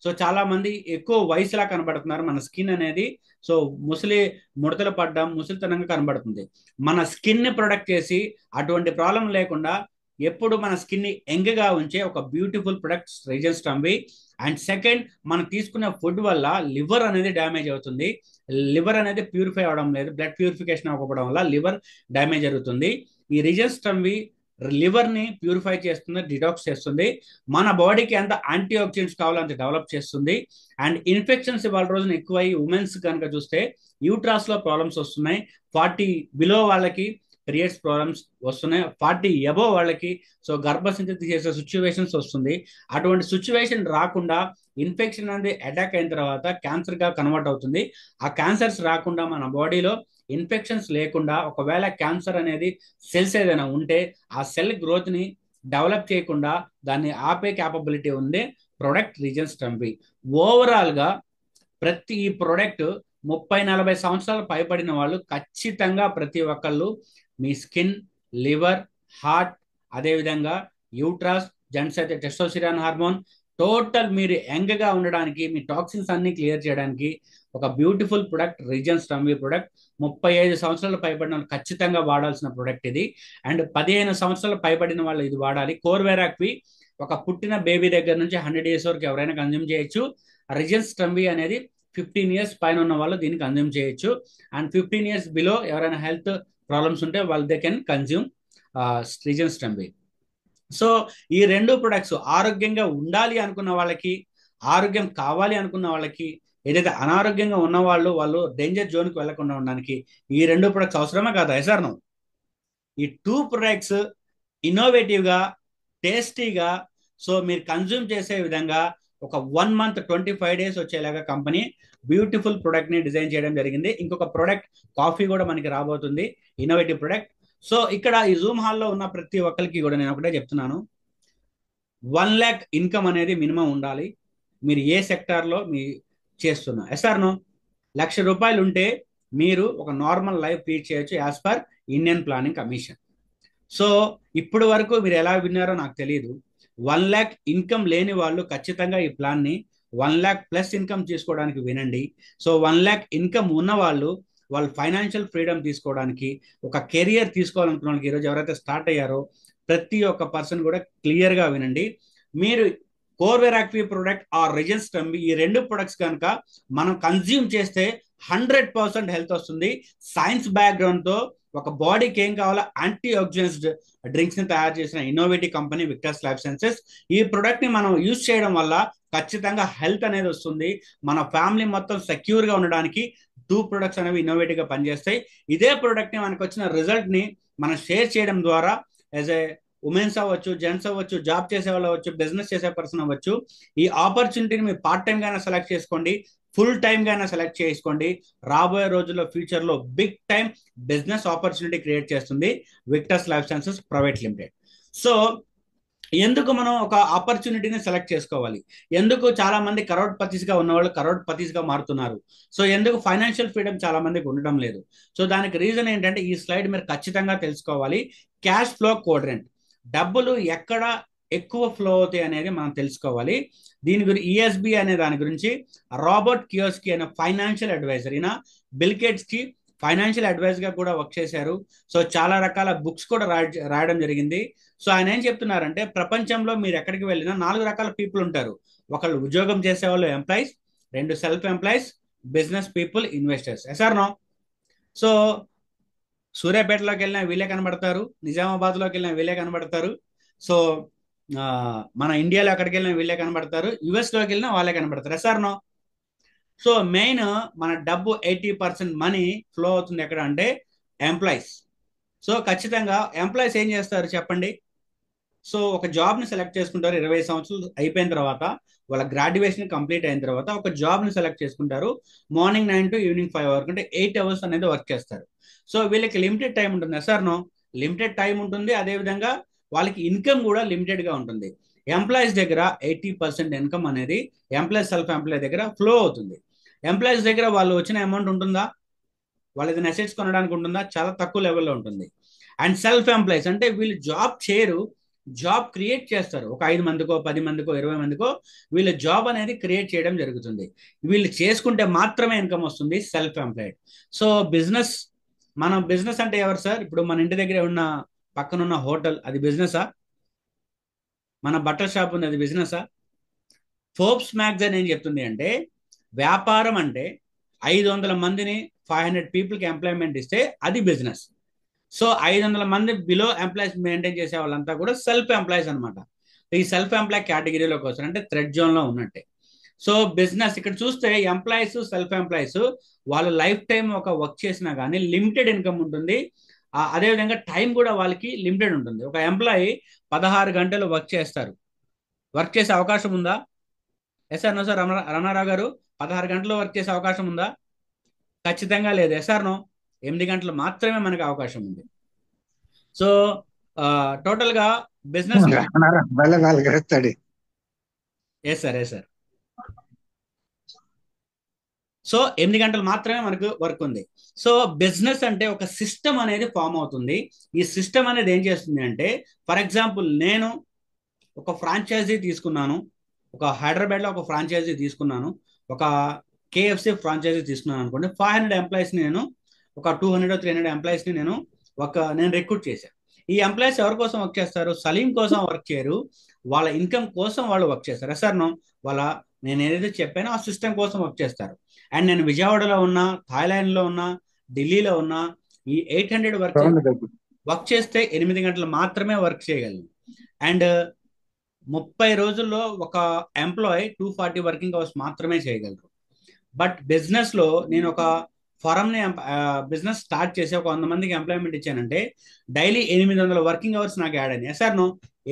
సో చాలా మంది ఎక్కువ వయసులా కనబడుతున్నారు మన స్కిన్ అనేది. సో ముసలి ముడతలు పడ్డం, ముసలితనంగా కనబడుతుంది. మన స్కిన్ ని ప్రొటెక్ట్ చేసి అటువంటి ప్రాబ్లం లేకుండా ఎప్పుడు మన స్కిన్ ని యంగ్ గా ఉంచే ఒక బ్యూటిఫుల్ ప్రొడక్ట్ రీజన్స్ స్టంబి. అండ్ సెకండ్, మనం తీసుకునే ఫుడ్ వల్ల లివర్ అనేది డ్యామేజ్ అవుతుంది. లివర్ అనేది ప్యూరిఫై అవడం లేదు, బ్లడ్ ప్యూరిఫికేషన్ అవ్వకపోవడం వల్ల లివర్ డ్యామేజ్ జరుగుతుంది. ఈ రీజన్స్ స్టంబి లివర్ ని ప్యూరిఫై చేస్తుంది, డిటాక్స్ చేస్తుంది. మన బాడీకి ఎంత యాంటీ ఆక్సిడెంట్స్ కావాలో అంత డెవలప్ చేస్తుంది. అండ్ ఇన్ఫెక్షన్స్ ఇవాళ రోజున ఎక్కువై ఉమెన్స్ కనుక చూస్తే యూట్రాస్ లో ప్రాబ్లమ్స్ వస్తున్నాయి. 40 బిలో వాళ్ళకి పీరియడ్స్ ప్రాబ్లమ్స్ వస్తున్నాయి, 40 అబోవ్ వాళ్ళకి సో గర్భసంచి చేసే సిచ్యువేషన్స్ వస్తుంది. అటువంటి సిచ్యువేషన్ రాకుండా ఇన్ఫెక్షన్ అనేది అటాక్ అయిన తర్వాత క్యాన్సర్ గా కన్వర్ట్ అవుతుంది. ఆ క్యాన్సర్స్ రాకుండా మన బాడీలో ఇన్ఫెక్షన్స్ లేకుండా, ఒకవేళ క్యాన్సర్ అనేది సెల్స్ ఏదైనా ఉంటే ఆ సెల్ గ్రోత్ ని డెవలప్ చేయకుండా దాన్ని ఆపే క్యాపబిలిటీ ఉంది ప్రొడక్ట్ రీజన్స్ స్టంబి. ఓవరాల్ గా ప్రతి ఈ ప్రొడక్ట్ 30-40 సంవత్సరాలు పైబడిన వాళ్ళు ఖచ్చితంగా ప్రతి ఒక్కళ్ళు మీ స్కిన్, లివర్, హార్ట్, అదేవిధంగా యూట్రాస్, జెంట్స్ అయితే టెస్టోస్టిరాన్ హార్మోన్, టోటల్ మీరు యంగ్ గా ఉండడానికి, మీ టాక్సిన్స్ అన్ని క్లియర్ చేయడానికి ఒక బ్యూటిఫుల్ ప్రొడక్ట్ రీజన్స్ స్టంబి ప్రొడక్ట్. 35 సంవత్సరాలు పైబడిన వాళ్ళు ఖచ్చితంగా వాడాల్సిన ప్రొడక్ట్ ఇది. అండ్ 15 సంవత్సరాలు పైబడిన వాళ్ళు ఇది వాడాలి. కోర్వెరాక్వి ఒక పుట్టిన బేబీ దగ్గర నుంచి 100 డేస్ వరకు ఎవరైనా కన్జ్యూమ్ చేయొచ్చు. రీజన్స్ స్టంబి అనేది 15 ఇయర్స్ పైన ఉన్న వాళ్ళు దీన్ని కన్జ్యూమ్ చేయొచ్చు. అండ్ 15 ఇయర్స్ బిలో ఎవరైనా హెల్త్ ప్రాబ్లమ్స్ ఉంటే వాళ్ళు దే కెన్ కన్జ్యూమ్ రీజన్స్ స్టంబి. సో ఈ రెండు ప్రొడక్ట్స్ ఆరోగ్యంగా ఉండాలి అనుకున్న వాళ్ళకి, ఆరోగ్యం కావాలి అనుకున్న వాళ్ళకి, ఏదైతే అనారోగ్యంగా ఉన్న వాళ్ళు డేంజర్ జోన్కి వెళ్లకుండా ఉండడానికి ఈ రెండు ప్రొడక్ట్స్ అవసరమే కాదా? ఎసార్ను? ఈ 2 ప్రొడక్ట్స్ ఇన్నోవేటివ్ గా, టేస్టీగా, సో మీరు కన్జ్యూమ్ చేసే విధంగా ఒక 1 మంత్ 25 డేస్ వచ్చేలాగా కంపెనీ బ్యూటిఫుల్ ప్రొడక్ట్ ని డిజైన్ చేయడం జరిగింది. ఇంకొక ప్రొడక్ట్ కాఫీ కూడా మనకి రాబోతుంది, ఇన్నోవేటివ్ ప్రొడక్ట్. సో ఇక్కడ ఈ జూమ్ హాల్లో ఉన్న ప్రతి ఒక్కరికి కూడా నేను ఒకటే చెప్తున్నాను, 1 lakh ఇన్కమ్ అనేది మినిమం ఉండాలి మీరు ఏ సెక్టార్లో మీ చేస్తున్నా. ఎస్ఆర్నో? ₹1,00,000 ఉంటే మీరు ఒక నార్మల్ లైఫ్ లీడ్ చేయొచ్చు as per Indian planning commission. So ఇప్పుడు వరకు మీరు ఎలా విన్నారో నాకు తెలియదు. 1 lakh ఇన్కమ్ లేని వాళ్ళు ఖచ్చితంగా ఈ ప్లాన్ ని 1 lakh ప్లస్ ఇన్కమ్ తీసుకోవడానికి వినండి. సో 1 lakh ఇన్కమ్ ఉన్న వాళ్ళు ఫైనాన్షియల్ ఫ్రీడమ్ తీసుకోవడానికి, ఒక కెరియర్ తీసుకోవాలనుకున్న వాళ్ళకి, ఈరోజు ఎవరైతే స్టార్ట్ అయ్యారో ప్రతి ఒక్క పర్సన్ కూడా క్లియర్ గా వినండి. మీరు కోర్వెరాక్వి ప్రొడక్ట్ ఆర్ రీజన్స్ స్టంబి ఈ రెండు ప్రొడక్ట్స్ కనుక మనం కన్జ్యూమ్ చేస్తే 100% హెల్త్ వస్తుంది. సైన్స్ బ్యాక్గ్రౌండ్ తో ఒక బాడీకి ఏం కావాలో యాంటీ ఆక్సిడెంట్స్ డ్రింక్స్ ని తయారు చేసిన innovative company Victors life sciences. ఈ ప్రొడక్ట్ ని మనం యూజ్ చేయడం వల్ల ఖచ్చితంగా హెల్త్ అనేది వస్తుంది. మన ఫ్యామిలీ మొత్తం సెక్యూర్ గా ఉండడానికి 2 ప్రొడక్ట్స్ అనేవి ఇన్నోవేటివ్ గా పనిచేస్తాయి. ఇదే ప్రొడక్ట్ ని మనకు వచ్చిన రిజల్ట్ ని మనం షేర్ చేయడం ద్వారా యాజ్ ఏ ఉమెన్స్ అవ్వచ్చు, జెంట్స్ అవ్వచ్చు, జాబ్ చేసే వాళ్ళు అవ్వచ్చు, బిజినెస్ చేసే పర్సన్ అవ్వచ్చు, ఈ ఆపర్చునిటీని మీరు పార్ట్ టైం గానే సెలెక్ట్ చేసుకోండి, ఫుల్ టైం గానే సెలెక్ట్ చేసుకోండి. రాబోయే రోజుల్లో ఫ్యూచర్ లో big time business opportunity create చేస్తుంది Victors life sciences private limited. So ఎందుకు మనం ఒక ఆపర్చునిటీని సెలెక్ట్ చేసుకోవాలి? ఎందుకు చాలా మంది కరోడ్పతిస్ గా ఉన్నవాళ్ళు కరోడ్పతిస్ గా మారుతున్నారు? సో ఎందుకు ఫైనాన్షియల్ ఫ్రీడమ్ చాలా మందికి ఉండడం లేదు? సో దానికి రీజన్ ఏంటంటే ఈ స్లైడ్ మీరు ఖచ్చితంగా తెలుసుకోవాలి. క్యాష్ ఫ్లో క్వాడ్రెంట్, డబ్బులు ఎక్కడ ఎక్కువ ఫ్లో అవుతాయి అనేది మనం తెలుసుకోవాలి. దీని గురించి ఈఎస్బి అనే దాని గురించి రాబర్ట్ కియోస్కి అనే ఫైనాన్షియల్ అడ్వైజర్, ఈయన బిల్ గేట్స్ కి ఫైనాన్షియల్ అడ్వైజ్ గా కూడా వర్క్ చేశారు. సో చాలా రకాల బుక్స్ కూడా రాయడం జరిగింది. సో ఆయన ఏం చెప్తున్నారంటే ప్రపంచంలో మీరు ఎక్కడికి వెళ్ళినా 4 రకాల పీపుల్ ఉంటారు. ఒకళ్ళు ఉద్యోగం చేసేవాళ్ళు employees, 2 self employees, business people, investors. Yes or no? So సూర్యాపేటలోకి వెళ్ళినా వీళ్ళే కనబడతారు, నిజామాబాద్లోకి వెళ్ళినా వీళ్ళే కనబడతారు. సో మన ఇండియాలో ఎక్కడికి వెళ్ళినా వీళ్ళే కనబడతారు, యుఎస్లోకి వెళ్ళినా వాళ్ళే కనబడతారు. SR no? సో మెయిన్ మన డబ్బు 80% మనీ ఫ్లో అవుతుంది ఎక్కడ అంటే ఎంప్లాయీస్. సో ఖచ్చితంగా ఎంప్లాయీస్ ఏం చేస్తారు చెప్పండి? సో ఒక జాబ్ని సెలెక్ట్ చేసుకుంటారు 20 సంవత్సరాలు అయిపోయిన తర్వాత, వాళ్ళ గ్రాడ్యుయేషన్ కంప్లీట్ అయిన తర్వాత ఒక జాబ్ని సెలెక్ట్ చేసుకుంటారు. మార్నింగ్ 9 టు ఈవినింగ్ 5 వరకు, అంటే 8 అవర్స్ అనేది వర్క్ చేస్తారు. సో వీళ్ళకి లిమిటెడ్ టైం ఉంటుంది సార్. నో, లిమిటెడ్ టైం ఉంటుంది. అదేవిధంగా వాళ్ళకి ఇన్కమ్ కూడా లిమిటెడ్గా ఉంటుంది. ఎంప్లాయీస్ దగ్గర 80% ఇన్కమ్ అనేది ఎంప్లాయీస్ సెల్ఫ్ ఎంప్లాయీ దగ్గర ఫ్లో అవుతుంది. ఎంప్లాయీస్ దగ్గర వాళ్ళు వచ్చిన అమౌంట్ ఉంటుందా? వాళ్ళది అసెట్స్ కొనడానికి ఉంటుందా? చాలా తక్కువ లెవెల్లో ఉంటుంది. అండ్ సెల్ఫ్ ఎంప్లాయీస్ అంటే వీళ్ళు జాబ్ చేయరు, జాబ్ క్రియేట్ చేస్తారు. ఒక 5 మందికో 10 మందికో 20 మందికో వీళ్ళు జాబ్ అనేది క్రియేట్ చేయడం జరుగుతుంది. వీళ్ళు చేసుకుంటే మాత్రమే ఇన్కమ్ వస్తుంది సెల్ఫ్ ఎంప్లాయిడ్. సో బిజినెస్, మన బిజినెస్ అంటే ఎవరు సార్? ఇప్పుడు మన ఇంటి దగ్గర ఉన్న పక్కన ఉన్న హోటల్ అది బిజినెసా? మన బట్టల షాప్ ఉంది, అది బిజినెసా? ఫోర్బ్స్ మ్యాగజైన్ ఏం చెప్తుంది అంటే వ్యాపారం అంటే 500 మందిని 500 పీపుల్కి ఎంప్లాయ్మెంట్ ఇస్తే అది బిజినెస్. సో 500 మంది బిలో ఎంప్లాయీస్ మెయింటైన్ చేసే వాళ్ళంతా కూడా సెల్ఫ్ ఎంప్లాయీస్ అనమాట. ఈ సెల్ఫ్ ఎంప్లాయ్ కేటగిరీలోకి వస్తారు, అంటే థ్రెడ్ జోన్ లో ఉన్నట్టే. సో బిజినెస్ ఇక్కడ చూస్తే ఎంప్లాయీస్ సెల్ఫ్ ఎంప్లాయీస్ వాళ్ళు లైఫ్ టైం ఒక వర్క్ చేసినా కానీ లిమిటెడ్ ఇన్కమ్ ఉంటుంది. అదేవిధంగా టైం కూడా వాళ్ళకి లిమిటెడ్ ఉంటుంది. ఒక ఎంప్లాయీ 16 గంటలు వర్క్ చేస్తారు. వర్క్ చేసే అవకాశం ఉందా? Yes or no sir? Ramanarao garu, 16 గంటలు వర్క్ చేసే అవకాశం ఉందా? ఖచ్చితంగా లేదు. Yes or no? 8 గంటలు మాత్రమే మనకు అవకాశం ఉంది. సో టోటల్ గా బిజినెస్ లో yes sir, yes sir. So 8 గంటలు మాత్రమే మనకు వర్క్ ఉంది. సో బిజినెస్ అంటే ఒక సిస్టమ్ అనేది ఫామ్ అవుతుంది. ఈ సిస్టమ్ అనేది ఏం చేస్తుంది అంటే, ఫర్ ఎగ్జాంపుల్ నేను ఒక ఫ్రాంచైజీ తీసుకున్నాను, ఒక హైదరాబాద్లో ఒక ఫ్రాంచైజీ తీసుకున్నాను, ఒక కేఎఫ్సి ఫ్రాంచైజీ తీసుకున్నాను అనుకోండి. 500 ఎంప్లాయీస్ని నేను, ఒక 200 300 ఎంప్లాయీస్ని నేను రిక్రూట్ చేశాను. ఈ ఎంప్లాయీస్ ఎవరి కోసం వర్క్ చేస్తారు? సలీం కోసం వర్క్ చేయరు, వాళ్ళ ఇన్కమ్ కోసం వాళ్ళు వర్క్ చేస్తారు. సార్ నో, వాళ్ళ నేను ఏదైతే చెప్పానో ఆ సిస్టమ్ కోసం వర్క్ చేస్తారు. అండ్ నేను విజయవాడలో ఉన్నా, థాయిలాండ్లో ఉన్నా, ఢిల్లీలో ఉన్నా, ఈ 800 వర్క్ చేస్తే 8 గంటలు మాత్రమే వర్క్ చేయగలను. అండ్ 30 రోజుల్లో ఒక ఎంప్లాయ్ 240 వర్కింగ్ అవర్స్ మాత్రమే చేయగలరు. బట్ బిజినెస్ లో నేను ఒక ఫారంని బిజినెస్ స్టార్ట్ చేసి ఒక 100 మందికి ఎంప్లాయ్మెంట్ ఇచ్చానంటే డైలీ 800 వర్కింగ్ అవర్స్ నాకు యాడ్ అయినాయి. సార్ నో,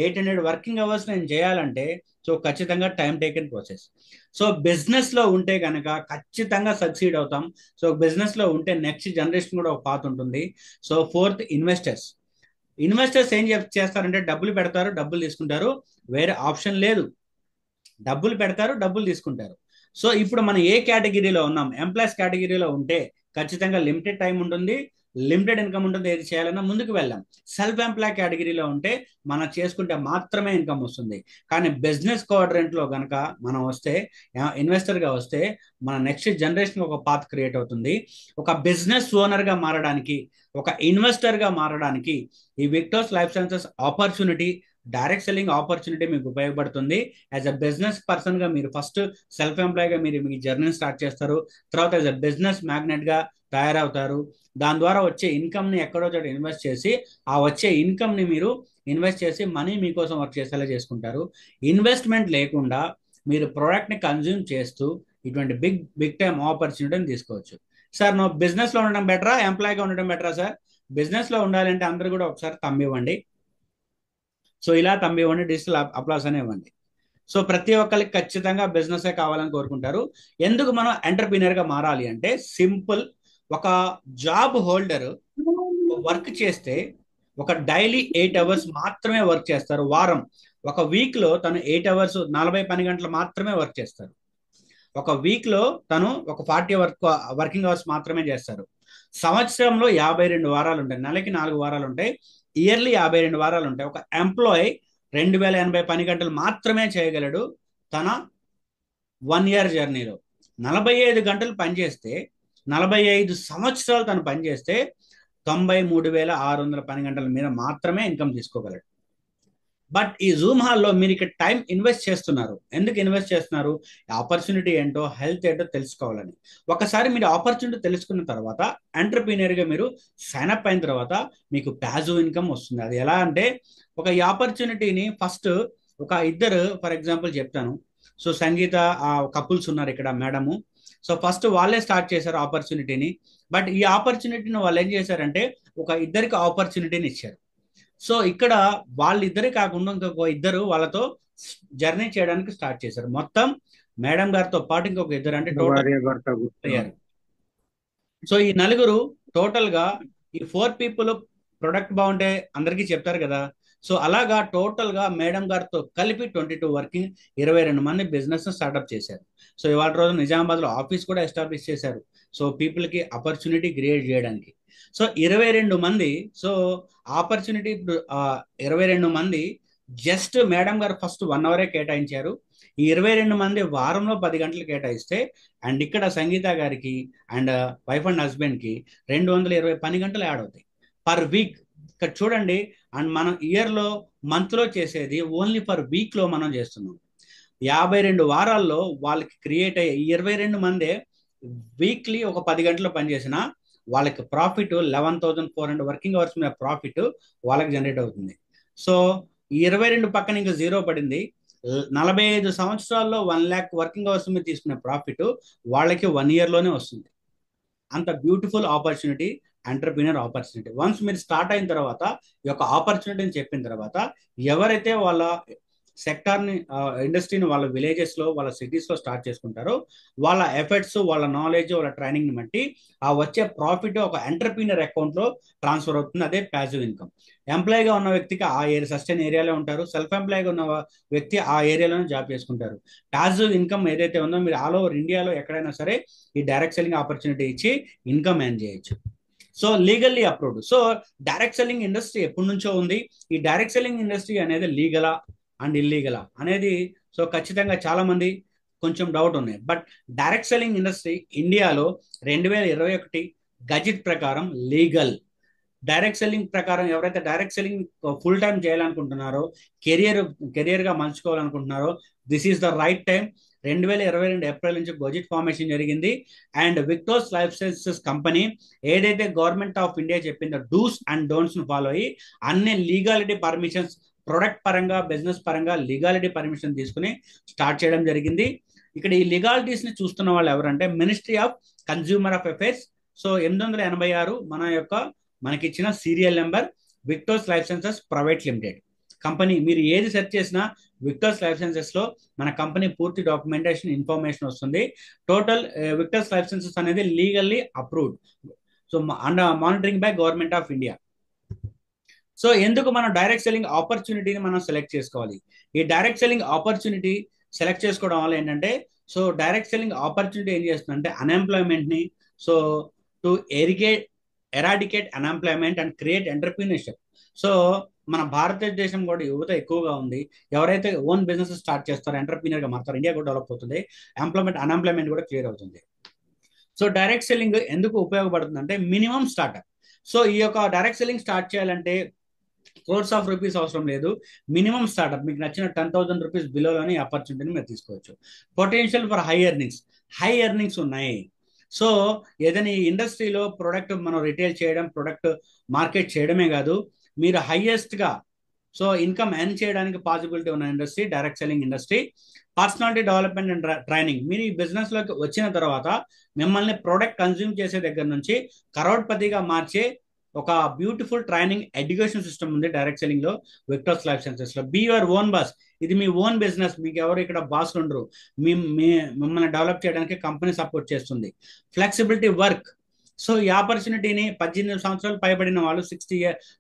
800 వర్కింగ్ అవర్స్ నేను చేయాలంటే సో ఖచ్చితంగా time taken process. So business లో ఉంటే కనుక ఖచ్చితంగా సక్సీడ్ అవుతాం. సో బిజినెస్ లో ఉంటే నెక్స్ట్ జనరేషన్ కూడా ఒక పాత్ ఉంటుంది. So fourth, investors. ఇన్వెస్టర్స్ ఏం చేస్తారంటే డబ్బులు పెడతారు, డబ్బులు తీసుకుంటారు, వేరే ఆప్షన్ లేదు. డబ్బులు పెడతారు, డబ్బులు తీసుకుంటారు. సో ఇప్పుడు మనం ఏ కేటగిరీలో ఉన్నాం? ఎంప్లాయీస్ కేటగిరీలో ఉంటే ఖచ్చితంగా లిమిటెడ్ టైం ఉంటుంది, లిమిటెడ్ ఇన్కమ్ ఉంటుంది, ఏది చేయాలన్నా ముందుకు వెళ్ళాం. సెల్ఫ్ ఎంప్లాయ్ కేటగిరీలో ఉంటే మనం చేసుకుంటే మాత్రమే ఇన్కమ్ వస్తుంది. కానీ బిజినెస్ క్వాడ్రంట్లో కనుక మనం వస్తే, ఇన్వెస్టర్గా వస్తే, మన నెక్స్ట్ జనరేషన్ ఒక పాత్ క్రియేట్ అవుతుంది. ఒక బిజినెస్ ఓనర్గా మారడానికి, ఒక ఇన్వెస్టర్గా మారడానికి ఈ Victors life sciences opportunity, direct selling opportunity మీకు ఉపయోగపడుతుంది. యాజ్ అ బిజినెస్ పర్సన్గా మీరు ఫస్ట్ సెల్ఫ్ ఎంప్లాయ్గా మీరు మీ జర్నీ స్టార్ట్ చేస్తారు. తర్వాత యాజ్ అ బిజినెస్ మ్యాగ్నెట్గా తయారవుతారు. దాని ద్వారా వచ్చే ఇన్కమ్ని ఎక్కడో చోట ఇన్వెస్ట్ చేసి, ఆ వచ్చే ఇన్కమ్ని మీరు ఇన్వెస్ట్ చేసి మనీ మీకోసం వర్క్ చేసేలా చేసుకుంటారు. ఇన్వెస్ట్మెంట్ లేకుండా మీరు ప్రోడక్ట్ని కన్జ్యూమ్ చేస్తూ ఇటువంటి బిగ్ బిగ్ టైమ్ ఆపర్చునిటీని తీసుకోవచ్చు. సార్ నువ్వు బిజినెస్లో ఉండడం బెటరా, ఎంప్లాయ్గా ఉండడం బెటరా? సార్ బిజినెస్లో ఉండాలంటే అందరూ కూడా ఒకసారి తమ్మివ్వండి. సో ఇలా తమ్మి ఇవ్వండి, డిజిటల్ అప్లాస్ అని ఇవ్వండి. సో ప్రతి ఒక్కరికి ఖచ్చితంగా బిజినెసే కావాలని కోరుకుంటారు. ఎందుకు మనం ఎంటర్ప్రీనర్గా మారాలి అంటే సింపుల్. ఒక జాబ్ హోల్డర్ వర్క్ చేస్తే ఒక డైలీ 8 అవర్స్ మాత్రమే వర్క్ చేస్తారు. వారం, ఒక వీక్లో తను 8 అవర్స్, 40 పని గంటలు మాత్రమే వర్క్ చేస్తారు. ఒక వీక్లో తను ఒక 40 వర్కింగ్ అవర్స్ మాత్రమే చేస్తారు. సంవత్సరంలో 52 వారాలు ఉంటాయి, నెలకి 4 వారాలు ఉంటాయి, ఇయర్లీ 52 వారాలు ఉంటాయి. ఒక ఎంప్లాయీ 2080 పని గంటలు మాత్రమే చేయగలడు తన 1 ఇయర్ జర్నీలో. 45 గంటలు పనిచేస్తే, 45 సంవత్సరాలు తను పనిచేస్తే 93,600 పని గంటల మీద మాత్రమే ఇన్కమ్ తీసుకోగలడు. బట్ ఈ జూమ్ హాల్లో మీరు ఇక్కడ టైం ఇన్వెస్ట్ చేస్తున్నారు. ఎందుకు ఇన్వెస్ట్ చేస్తున్నారు? ఆపర్చునిటీ ఏంటో, హెల్త్ ఏంటో తెలుసుకోవాలని. ఒకసారి మీరు ఆపర్చునిటీ తెలుసుకున్న తర్వాత ఎంటర్ప్రీనియర్గా మీరు సైన్ అప్ అయిన తర్వాత మీకు ప్యాసివ్ ఇన్కమ్ వస్తుంది. అది ఎలా అంటే, ఒక ఈ ఆపర్చునిటీని ఫస్ట్ ఒక ఇద్దరు, ఫర్ ఎగ్జాంపుల్ చెప్తాను. సో సంగీత కపుల్స్ ఉన్నారు ఇక్కడ మేడము. సో ఫస్ట్ వాళ్ళే స్టార్ట్ చేశారు ఆపర్చునిటీని. బట్ ఈ ఆపర్చునిటీని వాళ్ళు ఏం చేశారంటే ఒక ఇద్దరికి ఆపర్చునిటీని ఇచ్చారు. సో ఇక్కడ వాళ్ళిద్దరే కాకుండా ఇంకొక ఇద్దరు వాళ్ళతో జర్నీ చేయడానికి స్టార్ట్ చేశారు. మొత్తం మేడం గారితో పాటు ఇంకొక ఇద్దరు, అంటే టోటల్ భార్య భర్త అయ్యారు. సో ఈ నలుగురు టోటల్ గా, ఈ 4 పీపుల్ ప్రొడక్ట్ బాగుంటే అందరికీ చెప్తారు కదా. సో అలాగా టోటల్ గా మేడం గారితో కలిపి 22 వర్కింగ్, 22 మంది బిజినెస్ స్టార్ట్అప్ చేశారు. సో ఇవాళ రోజు నిజామాబాద్ లో ఆఫీస్ కూడా ఎస్టాబ్లిష్ చేశారు. సో పీపుల్ కి ఆపర్చునిటీ క్రియేట్ చేయడానికి. సో 22 మంది, సో ఆపర్చునిటీ 22 మంది జస్ట్ మేడం గారు ఫస్ట్ 1 అవరే కేటాయించారు. ఈ 22 మంది వారంలో 10 గంటలు కేటాయిస్తే, అండ్ ఇక్కడ సంగీత గారికి అండ్ వైఫ్ అండ్ హస్బెండ్ కి 220 పని గంటలు యాడ్ అవుతాయి పర్ వీక్. ఇక్కడ చూడండి, అండ్ మనం ఇయర్ లో, మంత్ లో చేసేది ఓన్లీ పర్ వీక్ లో మనం చేస్తున్నాం. 52 వారాల్లో వాళ్ళకి క్రియేట్ అయ్యే 22 మందే వీక్లీ ఒక 10 గంటలు పనిచేసిన వాళ్ళకి ప్రాఫిట్ 11,400 వర్కింగ్ అవర్స్ మీద ప్రాఫిట్ వాళ్ళకి జనరేట్ అవుతుంది. సో 22 పక్కన ఇంకా జీరో పడింది. 45 సంవత్సరాల్లో 1,00,000 వర్కింగ్ అవర్స్ మీద తీసుకునే ప్రాఫిట్ వాళ్ళకి 1 ఇయర్ లోనే వస్తుంది. అంత beautiful opportunity entrepreneur opportunity. Once మీరు స్టార్ట్ అయిన తర్వాత, ఈ యొక్క ఆపర్చునిటీని చెప్పిన తర్వాత, ఎవరైతే వాళ్ళ సెక్టార్ని, ఇండస్ట్రీని వాళ్ళ విలేజెస్ లో, వాళ్ళ సిటీస్ లో స్టార్ట్ చేసుకుంటారో, వాళ్ళ ఎఫర్ట్స్, వాళ్ళ నాలెడ్జ్, వాళ్ళ ట్రైనింగ్ ని బట్టి ఆ వచ్చే ప్రాఫిట్ ఒక ఎంటర్ప్రీనర్ అకౌంట్ లో ట్రాన్స్ఫర్ అవుతుంది. అదే ప్యాసివ్ ఇన్కమ్. ఎంప్లాయీగా ఉన్న వ్యక్తికి ఆ ఏరియా, సస్టైన్ ఏరియాలో ఉంటారు. సెల్ఫ్ ఎంప్లాయీగా ఉన్న వ్యక్తి ఆ ఏరియాలోనే జాబ్ చేసుకుంటారు. ప్యాసివ్ ఇన్కమ్ ఏదైతే ఉందో, మీరు ఆల్ ఓవర్ ఇండియాలో ఎక్కడైనా సరే ఈ డైరెక్ట్ సెల్లింగ్ ఆపర్చునిటీ ఇచ్చి ఇన్కమ్ ఎర్న్ చేయొచ్చు. So legally approved. So direct selling industry ఎప్పటి నుంచో ఉంది. ఈ డైరెక్ట్ సెల్లింగ్ ఇండస్ట్రీ అనేది లీగలా అండ్ ఇల్లీగలా అనేది, సో ఖచ్చితంగా చాలా మంది కొంచెం డౌట్ ఉన్నాయి. బట్ డైరెక్ట్ సెల్లింగ్ ఇండస్ట్రీ ఇండియాలో 2021 గజిట్ ప్రకారం లీగల్. డైరెక్ట్ సెల్లింగ్ ప్రకారం ఎవరైతే డైరెక్ట్ సెల్లింగ్ ఫుల్ టైం చేయాలనుకుంటున్నారో, కెరియర్ గా మలుచుకోవాలనుకుంటున్నారో, this is the right time. 2022 April నుంచి గజిట్ ఫార్మేషన్ జరిగింది. And Victors life sciences company ఏదైతే గవర్నమెంట్ ఆఫ్ ఇండియా చెప్పిందో డూస్ అండ్ డోంట్స్ ను ఫాలో అయ్యి అన్ని లీగాలిటీ పర్మిషన్స్, ప్రొడక్ట్ పరంగా, బిజినెస్ పరంగా లీగాలిటీ పర్మిషన్ తీసుకుని స్టార్ట్ చేయడం జరిగింది. ఇక్కడ ఈ లీగాలిటీస్ ని చూస్తున్న వాళ్ళు ఎవరంటే ministry of consumer of affairs. So 886 మనకిచ్చిన serial number, విక్టోస్ life sciences private limited company. మీరు ఏది సెర్చ్ చేసినా విక్టోస్ లైఫ్ సైన్సెస్ లో మన కంపెనీ పూర్తి డాక్యుమెంటేషన్, ఇన్ఫర్మేషన్ వస్తుంది. టోటల్ విక్టోస్ లైఫ్ సైన్సెస్ అనేది legally approved, so under monitoring by government of India. So ఎందుకు మనం డైరెక్ట్ సెల్లింగ్ ఆపర్చునిటీని మనం సెలెక్ట్ చేసుకోవాలి? ఈ డైరెక్ట్ సెల్లింగ్ ఆపర్చునిటీ సెలెక్ట్ చేసుకోవడం వల్ల ఏంటంటే, సో డైరెక్ట్ సెల్లింగ్ ఆపర్చునిటీ ఏం చేస్తుందంటే అన్ఎంప్లాయ్మెంట్ ని, so to eradicate unemployment and create entrepreneurship. So మన భారతదేశం కూడా యువత ఎక్కువగా ఉంది. ఎవరైతే ఓన్ బిజినెస్ స్టార్ట్ చేస్తారో, ఎంటర్ప్రీనర్ గా మారుతారో, ఇండియా కూడా డెవలప్ అవుతుంది. అన్ఎంప్లాయ్మెంట్ కూడా క్లియర్ అవుతుంది. సో డైరెక్ట్ సెల్లింగ్ ఎందుకు ఉపయోగపడుతుంది అంటే మినిమం స్టార్ట్అప్. సో ఈ యొక్క డైరెక్ట్ సెల్లింగ్ స్టార్ట్ చేయాలంటే క్రోర్స్ ఆఫ్ రూపీస్ అవసరం లేదు. మినిమం స్టార్ట్అప్ మీకు నచ్చిన 10,000 రూపీస్ బిలోలోని ఆపర్చునిటీని మీరు తీసుకోవచ్చు. పొటెన్షియల్ ఫర్ హై ఎర్నింగ్స్ ఉన్నాయి. సో ఏదైనా ఈ ఇండస్ట్రీలో ప్రొడక్ట్ మనం రిటైల్ చేయడం, ప్రొడక్ట్ మార్కెట్ చేయడమే కాదు, మీరు హైయెస్ట్ గా సో ఇన్కమ్ ఎర్న్ చేయడానికి పాసిబిలిటీ ఉన్న industry direct selling industry. Personality development and training. మీరు ఈ బిజినెస్ లోకి వచ్చిన తర్వాత మిమ్మల్ని ప్రొడక్ట్ కన్జ్యూమ్ చేసే దగ్గర నుంచి కరోడ్పతిగా మార్చే ఒక బ్యూటిఫుల్ ట్రైనింగ్ ఎడ్యుకేషన్ సిస్టమ్ ఉంది డైరెక్ట్ సెల్లింగ్ లో, విక్టోస్ లైఫ్ సైన్సెస్ లో. Be your own boss. ఇది మీ ఓన్ బిజినెస్. మీకు ఎవరు ఇక్కడ బాస్ ఉండరు. మిమ్మల్ని డెవలప్ చేయడానికి కంపెనీ సపోర్ట్ చేస్తుంది. Flexibility work. సో ఈ ఆపర్చునిటీని 18 సంవత్సరాలు పైబడిన వాళ్ళు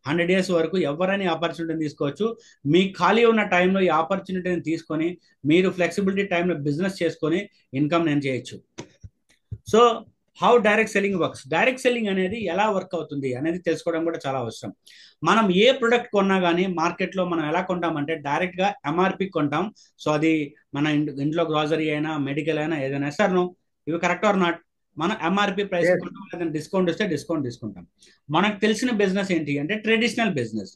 100 ఇయర్స్ వరకు ఎవరైనా ఆపర్చునిటీని తీసుకోవచ్చు. మీ ఖాళీ ఉన్న టైంలో ఈ ఆపర్చునిటీని తీసుకొని మీరు ఫ్లెక్సిబిలిటీ టైంలో బిజినెస్ చేసుకొని ఇన్కమ్ ఎర్న్ చేయొచ్చు. So how direct selling works. Direct selling అనేది ఎలా వర్క్ అవుతుంది అనేది తెలుసుకోవడం కూడా చాలా అవసరం. మనం ఏ ప్రొడక్ట్ కొన్నా కానీ మార్కెట్లో మనం ఎలా కొంటామంటే డైరెక్ట్ గా ఎంఆర్పి కొంటాం. సో అది మన ఇంట్లో గ్రాసరీ అయినా, మెడికల్ అయినా, ఏదైనా. సార్ నో, ఇవి కరెక్ట్ ఆర్ నాట్? మనం ఎంఆర్పి ప్రైస్ కొంటాం, లేదంటే డిస్కౌంట్ ఇస్తే డిస్కౌంట్ తీసుకుంటాం. మనకు తెలిసిన బిజినెస్ ఏంటి అంటే ట్రెడిషనల్ బిజినెస్.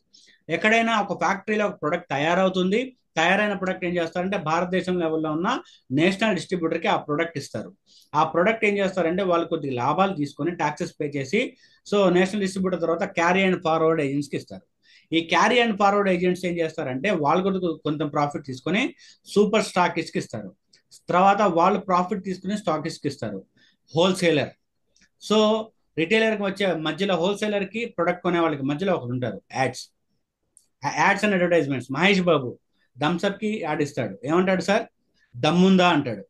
ఎక్కడైనా ఒక ఫ్యాక్టరీలో ఒక ప్రొడక్ట్ తయారవుతుంది, తయారైన ప్రొడక్ట్ ఏం చేస్తారంటే భారతదేశం లెవెల్లో ఉన్న నేషనల్ డిస్ట్రిబ్యూటర్కి ఆ ప్రొడక్ట్ ఇస్తారు. ఆ ప్రొడక్ట్ ఏం చేస్తారంటే వాళ్ళు కొద్దిగా లాభాలు తీసుకొని ట్యాక్సెస్ పే చేసి సో నేషనల్ డిస్ట్రిబ్యూటర్ తర్వాత క్యారీ అండ్ ఫార్వర్డ్ ఏజెంట్స్కి ఇస్తారు. ఈ క్యారీ అండ్ ఫార్వర్డ్ ఏజెంట్స్ ఏం చేస్తారంటే వాళ్ళు కూడా కొంత ప్రాఫిట్ తీసుకొని సూపర్ స్టాకిస్ట్కి ఇస్తారు. తర్వాత వాళ్ళు ప్రాఫిట్ తీసుకుని స్టాకిస్ట్కి ఇస్తారు. హోల్సేలర్, సో రిటైలర్కి వచ్చే మధ్యలో హోల్సేలర్కి ప్రొడక్ట్ కొనే వాళ్ళకి మధ్యలో ఒకరు ఉంటారు, ads. Ads and advertisements. Mahesh Babu థమ్స్అప్కి యాడ్ ఇస్తాడు, ఏమంటాడు సార్, దమ్ముందా అంటాడు.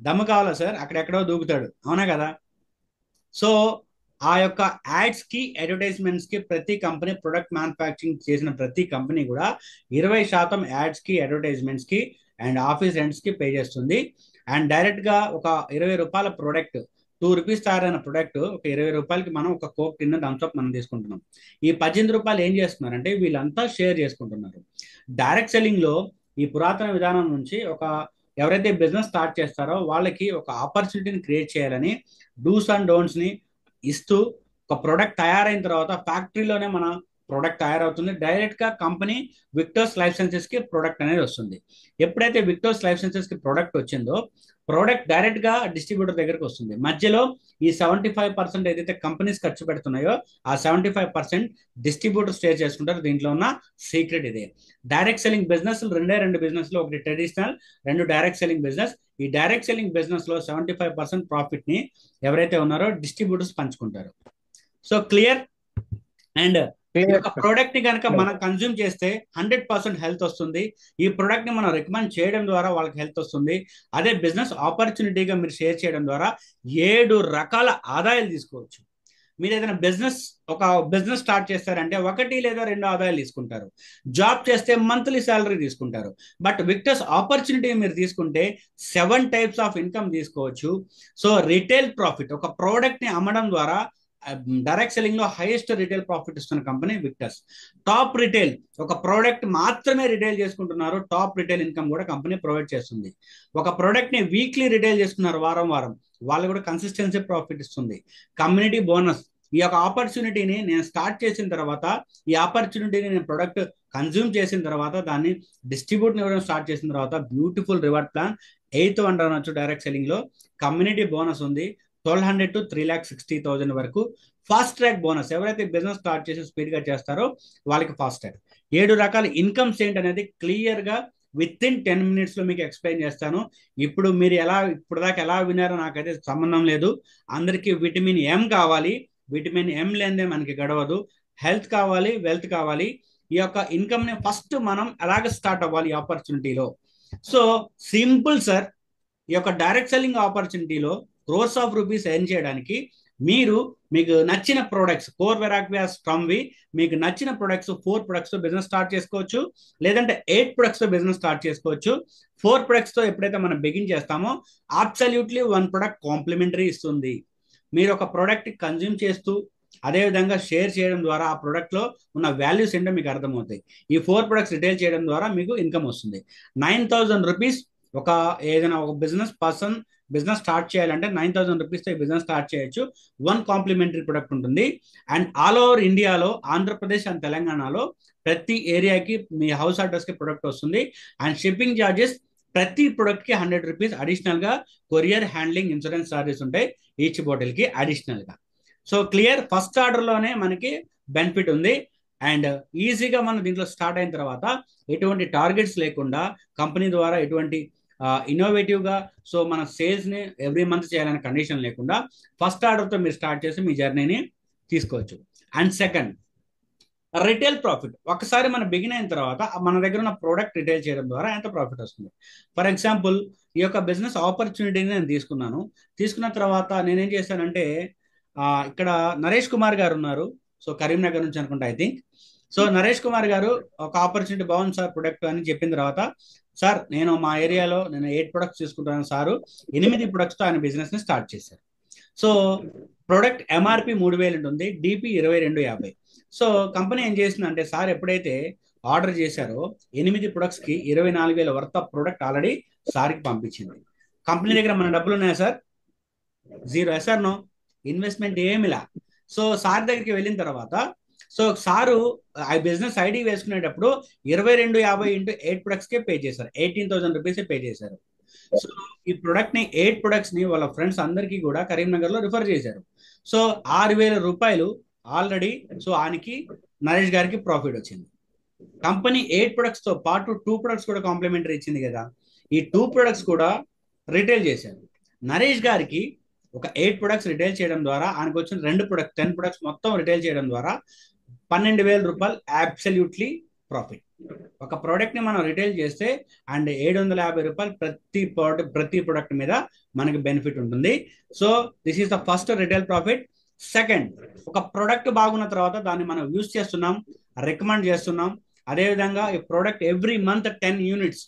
దమ్ము కావాలా సార్, అక్కడెక్కడో దూకుతాడు, అవునా కదా. సో ఆ యొక్క యాడ్స్ కి అడ్వర్టైజ్మెంట్స్ కి ప్రతి కంపెనీ ప్రొడక్ట్ మ్యానుఫ్యాక్చరింగ్ చేసిన ప్రతి కంపెనీ కూడా 20% యాడ్స్ కి అడ్వర్టైజ్మెంట్స్ కి అండ్ ఆఫీస్ రెంట్స్ కి పే చేస్తుంది. అండ్ డైరెక్ట్ గా ఒక 20 రూపాయల ప్రొడక్ట్, ₹2 తయారైన ప్రొడక్ట్ ఒక 20 రూపాయలకి మనం ఒక కోక్ టిన్ థమ్స్అప్ మనం తీసుకుంటున్నాం. ఈ 18 రూపాయలు ఏం చేస్తున్నారంటే వీళ్ళంతా షేర్ చేసుకుంటున్నారు. డైరెక్ట్ సెల్లింగ్ లో ఈ పురాతన విధానం నుంచి ఒక ఎవరైతే బిజినెస్ స్టార్ట్ చేస్తారో వాళ్ళకి ఒక ఆపర్చునిటీని క్రియేట్ చేయాలని డూస్ అండ్ డోంట్స్ ని ఇస్తూ ఒక ప్రొడక్ట్ తయారైన తర్వాత ఫ్యాక్టరీలోనే మన ప్రొడక్ట్ తయారవుతుంది. డైరెక్ట్ గా కంపెనీ విక్టర్స్ లైఫ్ సైన్సెస్ కి ప్రొడక్ట్ అనేది వస్తుంది. ఎప్పుడైతే విక్టర్స్ లైఫ్ సైన్సెస్ కి ప్రొడక్ట్ వచ్చిందో ప్రోడక్ట్ డైరెక్ట్ గా డిస్ట్రిబ్యూటర్ దగ్గరకు వస్తుంది. మధ్యలో ఈ 75% ఏదైతే కంపెనీస్ ఖర్చు పెడుతున్నాయో ఆ 75% డిస్ట్రిబ్యూటర్ స్టే చేసుకుంటారు. దీంట్లో ఉన్న సీక్రెట్ ఇదే. డైరెక్ట్ సెల్లింగ్ బిజినెస్ రెండు బిజినెస్ లో, ఒకటి ట్రెడిషనల్, రెండు డైరెక్ట్ సెల్లింగ్ బిజినెస్. ఈ డైరెక్ట్ సెల్లింగ్ బిజినెస్ లో 75% ప్రాఫిట్ ని ఎవరైతే ఉన్నారో డిస్ట్రిబ్యూటర్స్ పంచుకుంటారు. So clear. అండ్ ఈ యొక్క ప్రోడక్ట్ ని కనుక మనం కన్జ్యూమ్ చేస్తే 100% హెల్త్ వస్తుంది. ఈ ప్రోడక్ట్ ని మనం రికమెండ్ చేయడం ద్వారా వాళ్ళకి హెల్త్ వస్తుంది. అదే బిజినెస్ ఆపర్చునిటీగా మీరు షేర్ చేయడం ద్వారా 7 రకాల ఆదాయాలు తీసుకోవచ్చు. మీరు ఏదైనా ఒక బిజినెస్ స్టార్ట్ చేస్తారంటే 1 లేదా 2 ఆదాయాలు తీసుకుంటారు. జాబ్ చేస్తే మంత్లీ శాలరీ తీసుకుంటారు. బట్ విక్టర్స్ ఆపర్చునిటీ మీరు తీసుకుంటే 7 టైప్స్ ఆఫ్ ఇన్కమ్ తీసుకోవచ్చు. సో రిటైల్ ప్రాఫిట్, ఒక ప్రోడక్ట్ ని అమ్మడం ద్వారా డైరెక్ట్ సెల్లింగ్ లో హైయెస్ట్ రిటైల్ ప్రాఫిట్ ఇస్తున్న కంపెనీ విక్టర్స్. టాప్ రిటైల్, ఒక ప్రోడక్ట్ మాత్రమే రిటైల్ చేసుకుంటున్నారు, టాప్ రిటైల్ ఇన్కమ్ కూడా కంపెనీ ప్రొవైడ్ చేస్తుంది. ఒక ప్రోడక్ట్ ని వీక్లీ రిటైల్ చేస్తున్నారు, వారం వారం, వాళ్ళు కూడా కన్సిస్టెన్సీ ప్రాఫిట్ ఇస్తుంది. కమ్యూనిటీ బోనస్, ఈ యొక్క ఆపర్చునిటీని నేను స్టార్ట్ చేసిన తర్వాత, ఈ ఆపర్చునిటీని నేను ప్రొడక్ట్ కన్జ్యూమ్ చేసిన తర్వాత, దాన్ని డిస్ట్రిబ్యూట్ ఇవ్వడం స్టార్ట్ చేసిన తర్వాత beautiful reward plan 8th one అనొచ్చు. డైరెక్ట్ సెల్లింగ్ లో కమ్యూనిటీ బోనస్ ఉంది 1200 to 3,60,000 వరకు. ఫాస్ట్ ట్రాక్ బోనస్, ఎవరైతే బిజినెస్ స్టార్ట్ చేసి స్పీడ్ గా చేస్తారో వాళ్ళకి ఫాస్ట్ ట్రాక్. 7 రకాల ఇన్కమ్స్ ఏంటనేది క్లియర్ గా విత్ ఇన్ 10 minutes లో మీకు ఎక్స్ప్లెయిన్ చేస్తాను. ఇప్పుడు మీరు ఇప్పుడు దాకా ఎలా వినారో నాకైతే సంబంధం లేదు. అందరికీ విటమిన్ ఎం కావాలి, విటమిన్ ఎం లేదే మనకి గడవదు. హెల్త్ కావాలి, వెల్త్ కావాలి. ఈ యొక్క ఇన్కమ్ ని ఫస్ట్ మనం అలాగే స్టార్ట్ అవ్వాలి ఆపర్చునిటీలో. సో సింపుల్ సార్, ఈ యొక్క డైరెక్ట్ సెల్లింగ్ ఆపర్చునిటీలో క్రోర్స్ ఆఫ్ రూపీస్ ఎర్న్ చేయడానికి మీకు నచ్చిన ప్రొడక్ట్స్, కోర్ వెరాక్వియాస్ ఫ్రమ్వి, మీకు నచ్చిన ప్రొడక్ట్స్ 4 ప్రొడక్ట్స్ తో బిజినెస్ స్టార్ట్ చేసుకోవచ్చు. లేదంటే 8 ప్రొడక్ట్స్ తో బిజినెస్ స్టార్ట్ చేసుకోవచ్చు. 4 ప్రొడక్ట్స్ తో ఎప్పుడైతే మనం బిగిన్ చేస్తామో అబ్సల్యూట్లీ 1 ప్రొడక్ట్ కాంప్లిమెంటరీ ఇస్తుంది. మీరు ఒక ప్రోడక్ట్ కన్జ్యూమ్ చేస్తూ అదేవిధంగా షేర్ చేయడం ద్వారా ఆ ప్రొడక్ట్ లో ఉన్న వాల్యూస్ ఏంటో మీకు అర్థమవుతాయి. ఈ 4 ప్రొడక్ట్స్ రిటైల్ చేయడం ద్వారా మీకు ఇన్కమ్ వస్తుంది. 9,000 రూపీస్ ఏదైనా ఒక బిజినెస్ స్టార్ట్ చేయాలంటే 9,000 రూపీస్తో బిజినెస్ స్టార్ట్ చేయొచ్చు. 1 కాంప్లిమెంటరీ ప్రొడక్ట్ ఉంటుంది. అండ్ ఆల్ ఓవర్ ఇండియాలో, ఆంధ్రప్రదేశ్ అండ్ తెలంగాణలో ప్రతి ఏరియాకి మీ హౌస్ అడ్రస్ కి ప్రొడక్ట్ వస్తుంది. అండ్ షిప్పింగ్ ఛార్జెస్ ప్రతి ప్రొడక్ట్ కి 100 రూపీస్ అడిషనల్ గా కొరియర్ హ్యాండ్లింగ్ ఇన్సూరెన్స్ ఛార్జెస్ ఉంటాయి ఈచ్ బాటిల్ కి అడిషనల్ గా. So clear. ఫస్ట్ ఆర్డర్ లోనే మనకి బెనిఫిట్ ఉంది. అండ్ ఈజీగా మనం దీంట్లో స్టార్ట్ అయిన తర్వాత ఎటువంటి టార్గెట్స్ లేకుండా కంపెనీ ద్వారా ఎటువంటి ఇన్నోవేటివ్ గా సో మన సేల్స్ ని ఎవ్రీ మంత్ చేయాలనే కండిషన్ లేకుండా ఫస్ట్ ఆర్డర్ తో మీరు స్టార్ట్ చేసి మీ జర్నీని తీసుకోవచ్చు. And second, retail profit. ఒకసారి మనం బిగిన్ అయిన తర్వాత మన దగ్గర ఉన్న ప్రోడక్ట్ రిటైల్ చేయడం ద్వారా ఎంత ప్రాఫిట్ వస్తుంది. ఫర్ ఎగ్జాంపుల్, ఈ యొక్క బిజినెస్ ఆపర్చునిటీని నేను తీసుకున్న తర్వాత నేనేం చేశానంటే, ఇక్కడ నరేష్ కుమార్ గారు ఉన్నారు, సో కరీంనగర్ నుంచి అనుకుంటా I think. So Naresh Kumar గారు ఒక ఆపర్చునిటీ బాగుంది సార్ ప్రొడక్ట్ అని చెప్పిన తర్వాత, సార్ నేను మా ఏరియాలో 8 ప్రొడక్ట్స్ తీసుకుంటాను సారు, 8 ప్రొడక్ట్స్ తో ఆయన బిజినెస్ ని స్టార్ట్ చేశారు. సో ప్రొడక్ట్ ఎంఆర్పి 3,000 ఉంటుంది, డిపి 22,50. సో కంపెనీ ఏం చేసిందంటే, సార్ ఎప్పుడైతే ఆర్డర్ చేశారో 8 ప్రొడక్ట్స్ కి 24,000 వర్త్ ఆఫ్ ప్రొడక్ట్ ఆల్రెడీ సార్కి పంపించింది. కంపెనీ దగ్గర మన డబ్బులు ఉన్నాయా sir? Zero. Yes or no? Investment ఏమిలా. సో సార్ దగ్గరికి వెళ్ళిన తర్వాత సో సారు ఆ బిజినెస్ ఐడి వేసుకునేటప్పుడు 2250 ఇంటూ 8 ప్రొడక్ట్స్ కే పే చేశారు, 18,000 రూపీస్ పే చేశారు. సో ఈ ప్రొడక్ట్ ని 8 ప్రొడక్ట్స్ ని వాళ్ళ ఫ్రెండ్స్ అందరికీ కూడా కరీంనగర్ లో రిఫర్ చేశారు. సో 6,000 రూపాయలు ఆల్రెడీ సో ఆయనకి నరేష్ గారికి ప్రాఫిట్ వచ్చింది. కంపెనీ 8 ప్రొడక్ట్స్ తో పాటు 2 ప్రొడక్ట్స్ కూడా కాంప్లిమెంటరీ ఇచ్చింది కదా, ఈ 2 ప్రొడక్ట్స్ కూడా రిటైల్ చేశారు. నరేష్ గారికి ఒక 8 ప్రొడక్ట్స్ రిటైల్ చేయడం ద్వారా ఆయనకు వచ్చిన 2 ప్రొడక్ట్స్ 10 ప్రొడక్ట్స్ మొత్తం రిటైల్ చేయడం ద్వారా 12,000 రూపాయలు అబ్సల్యూట్లీ ప్రాఫిట్. ఒక ప్రోడక్ట్ ని మనం రిటైల్ చేస్తే అండ్ 750 రూపాయలు ప్రతి ప్రొడక్ట్ మీద మనకి బెనిఫిట్ ఉంటుంది. So this is the first retail profit. Second, ఒక ప్రొడక్ట్ బాగున్న తర్వాత దాన్ని మనం యూజ్ చేస్తున్నాం, రికమెండ్ చేస్తున్నాం. అదేవిధంగా ఈ product every month 10 units.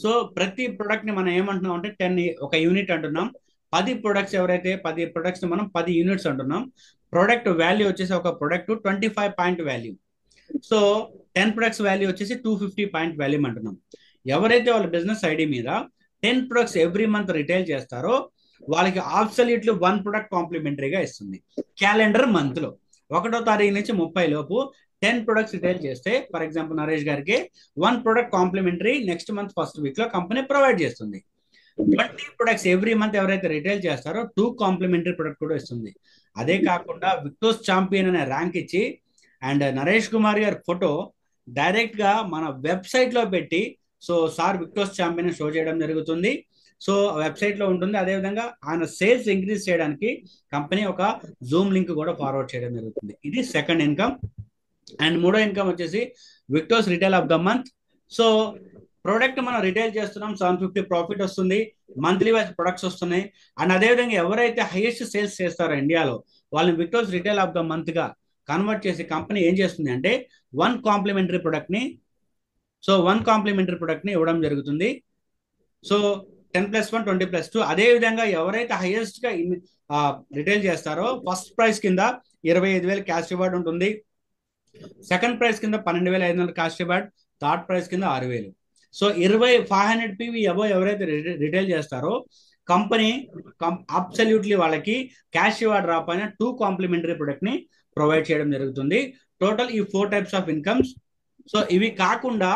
So ప్రతి ప్రొడక్ట్ ని మనం ఏమంటున్నాం అంటే 10 ఒక యూనిట్ అంటున్నాం. 10 ప్రొడక్ట్స్ ఎవరైతే 10 ప్రొడక్ట్స్ మనం 10 యూనిట్స్ అంటున్నాం. ప్రొడక్ట్ వాల్యూ వచ్చేసి ఒక product 25 point value. So 10 products value వచ్చేసి 250 పాయింట్ వాల్యూ అంటున్నాం. ఎవరైతే వాళ్ళ బిజినెస్ ఐడి మీద 10 ప్రొడక్ట్స్ ఎవ్రీ మంత్ రిటైల్ చేస్తారో వాళ్ళకి అబ్సల్యూట్లీ 1 ప్రొడక్ట్ కాంప్లిమెంటరీగా ఇస్తుంది. క్యాలెండర్ మంత్ లో 1వ తారీఖు నుంచి 30 లోపు 10 ప్రొడక్ట్స్ రిటైల్ చేస్తే, ఫర్ ఎగ్జాంపుల్ నరేష్ గారికి 1 product complimentary next month first week లో కంపెనీ ప్రొవైడ్ చేస్తుంది. 20 ప్రొడక్ట్స్ ఎవ్రీ మంత్ ఎవరైతే రిటైల్ చేస్తారో 2 కాంప్లిమెంటరీ ప్రొడక్ట్ కూడా ఇస్తుంది. అదే కాకుండా విక్టోస్ ఛాంపియన్ అనే ర్యాంక్ ఇచ్చి అండ్ నరేష్ కుమార్ గారి ఫోటో డైరెక్ట్ గా మన వెబ్సైట్ లో పెట్టి so sir Victos champion show చేయడం జరుగుతుంది. సో వెబ్సైట్ లో ఉంటుంది. అదేవిధంగా ఆయన సేల్స్ ఇంక్రీజ్ చేయడానికి కంపెనీ ఒక జూమ్ లింక్ కూడా ఫార్వర్డ్ చేయడం జరుగుతుంది. ఇది సెకండ్ ఇన్కమ్. అండ్ మూడో ఇన్కమ్ వచ్చేసి Victors retail of the month. So product మనం రిటైల్ చేస్తున్నాం, 750 ప్రాఫిట్ వస్తుంది, మంత్లీ వైజ్ ప్రొడక్ట్స్ వస్తున్నాయి. అండ్ అదేవిధంగా ఎవరైతే హైయెస్ట్ సేల్స్ చేస్తారో ఇండియాలో వాళ్ళని Victors retail of the month గా కన్వర్ట్ చేసి కంపెనీ ఏం చేస్తుంది అంటే 1 కాంప్లిమెంటరీ ప్రొడక్ట్ ని ఇవ్వడం జరుగుతుంది. సో 10+1 20+2. అదే విధంగా ఎవరైతే హైయెస్ట్ గా రిటైల్ చేస్తారో ఫస్ట్ ప్రైస్ కింద 25,000 క్యాష్ రివార్డ్ ఉంటుంది, సెకండ్ ప్రైస్ కింద 12,500 క్యాష్ రివార్డ్, థర్డ్ ప్రైస్ కింద 6,000. సో 500 PV ఎవరైతే రిటైల్ చేస్తారో కంపెనీ అబ్సల్యూట్లీ వాళ్ళకి క్యాష్ రివార్డ్ రాపైన 2 కాంప్లిమెంటరీ ప్రొడక్ట్ ని ప్రొవైడ్ చేయడం జరుగుతుంది. టోటల్ ఈ 4 టైప్స్ ఆఫ్ ఇన్కమ్స్. సో ఇవి కాకుండా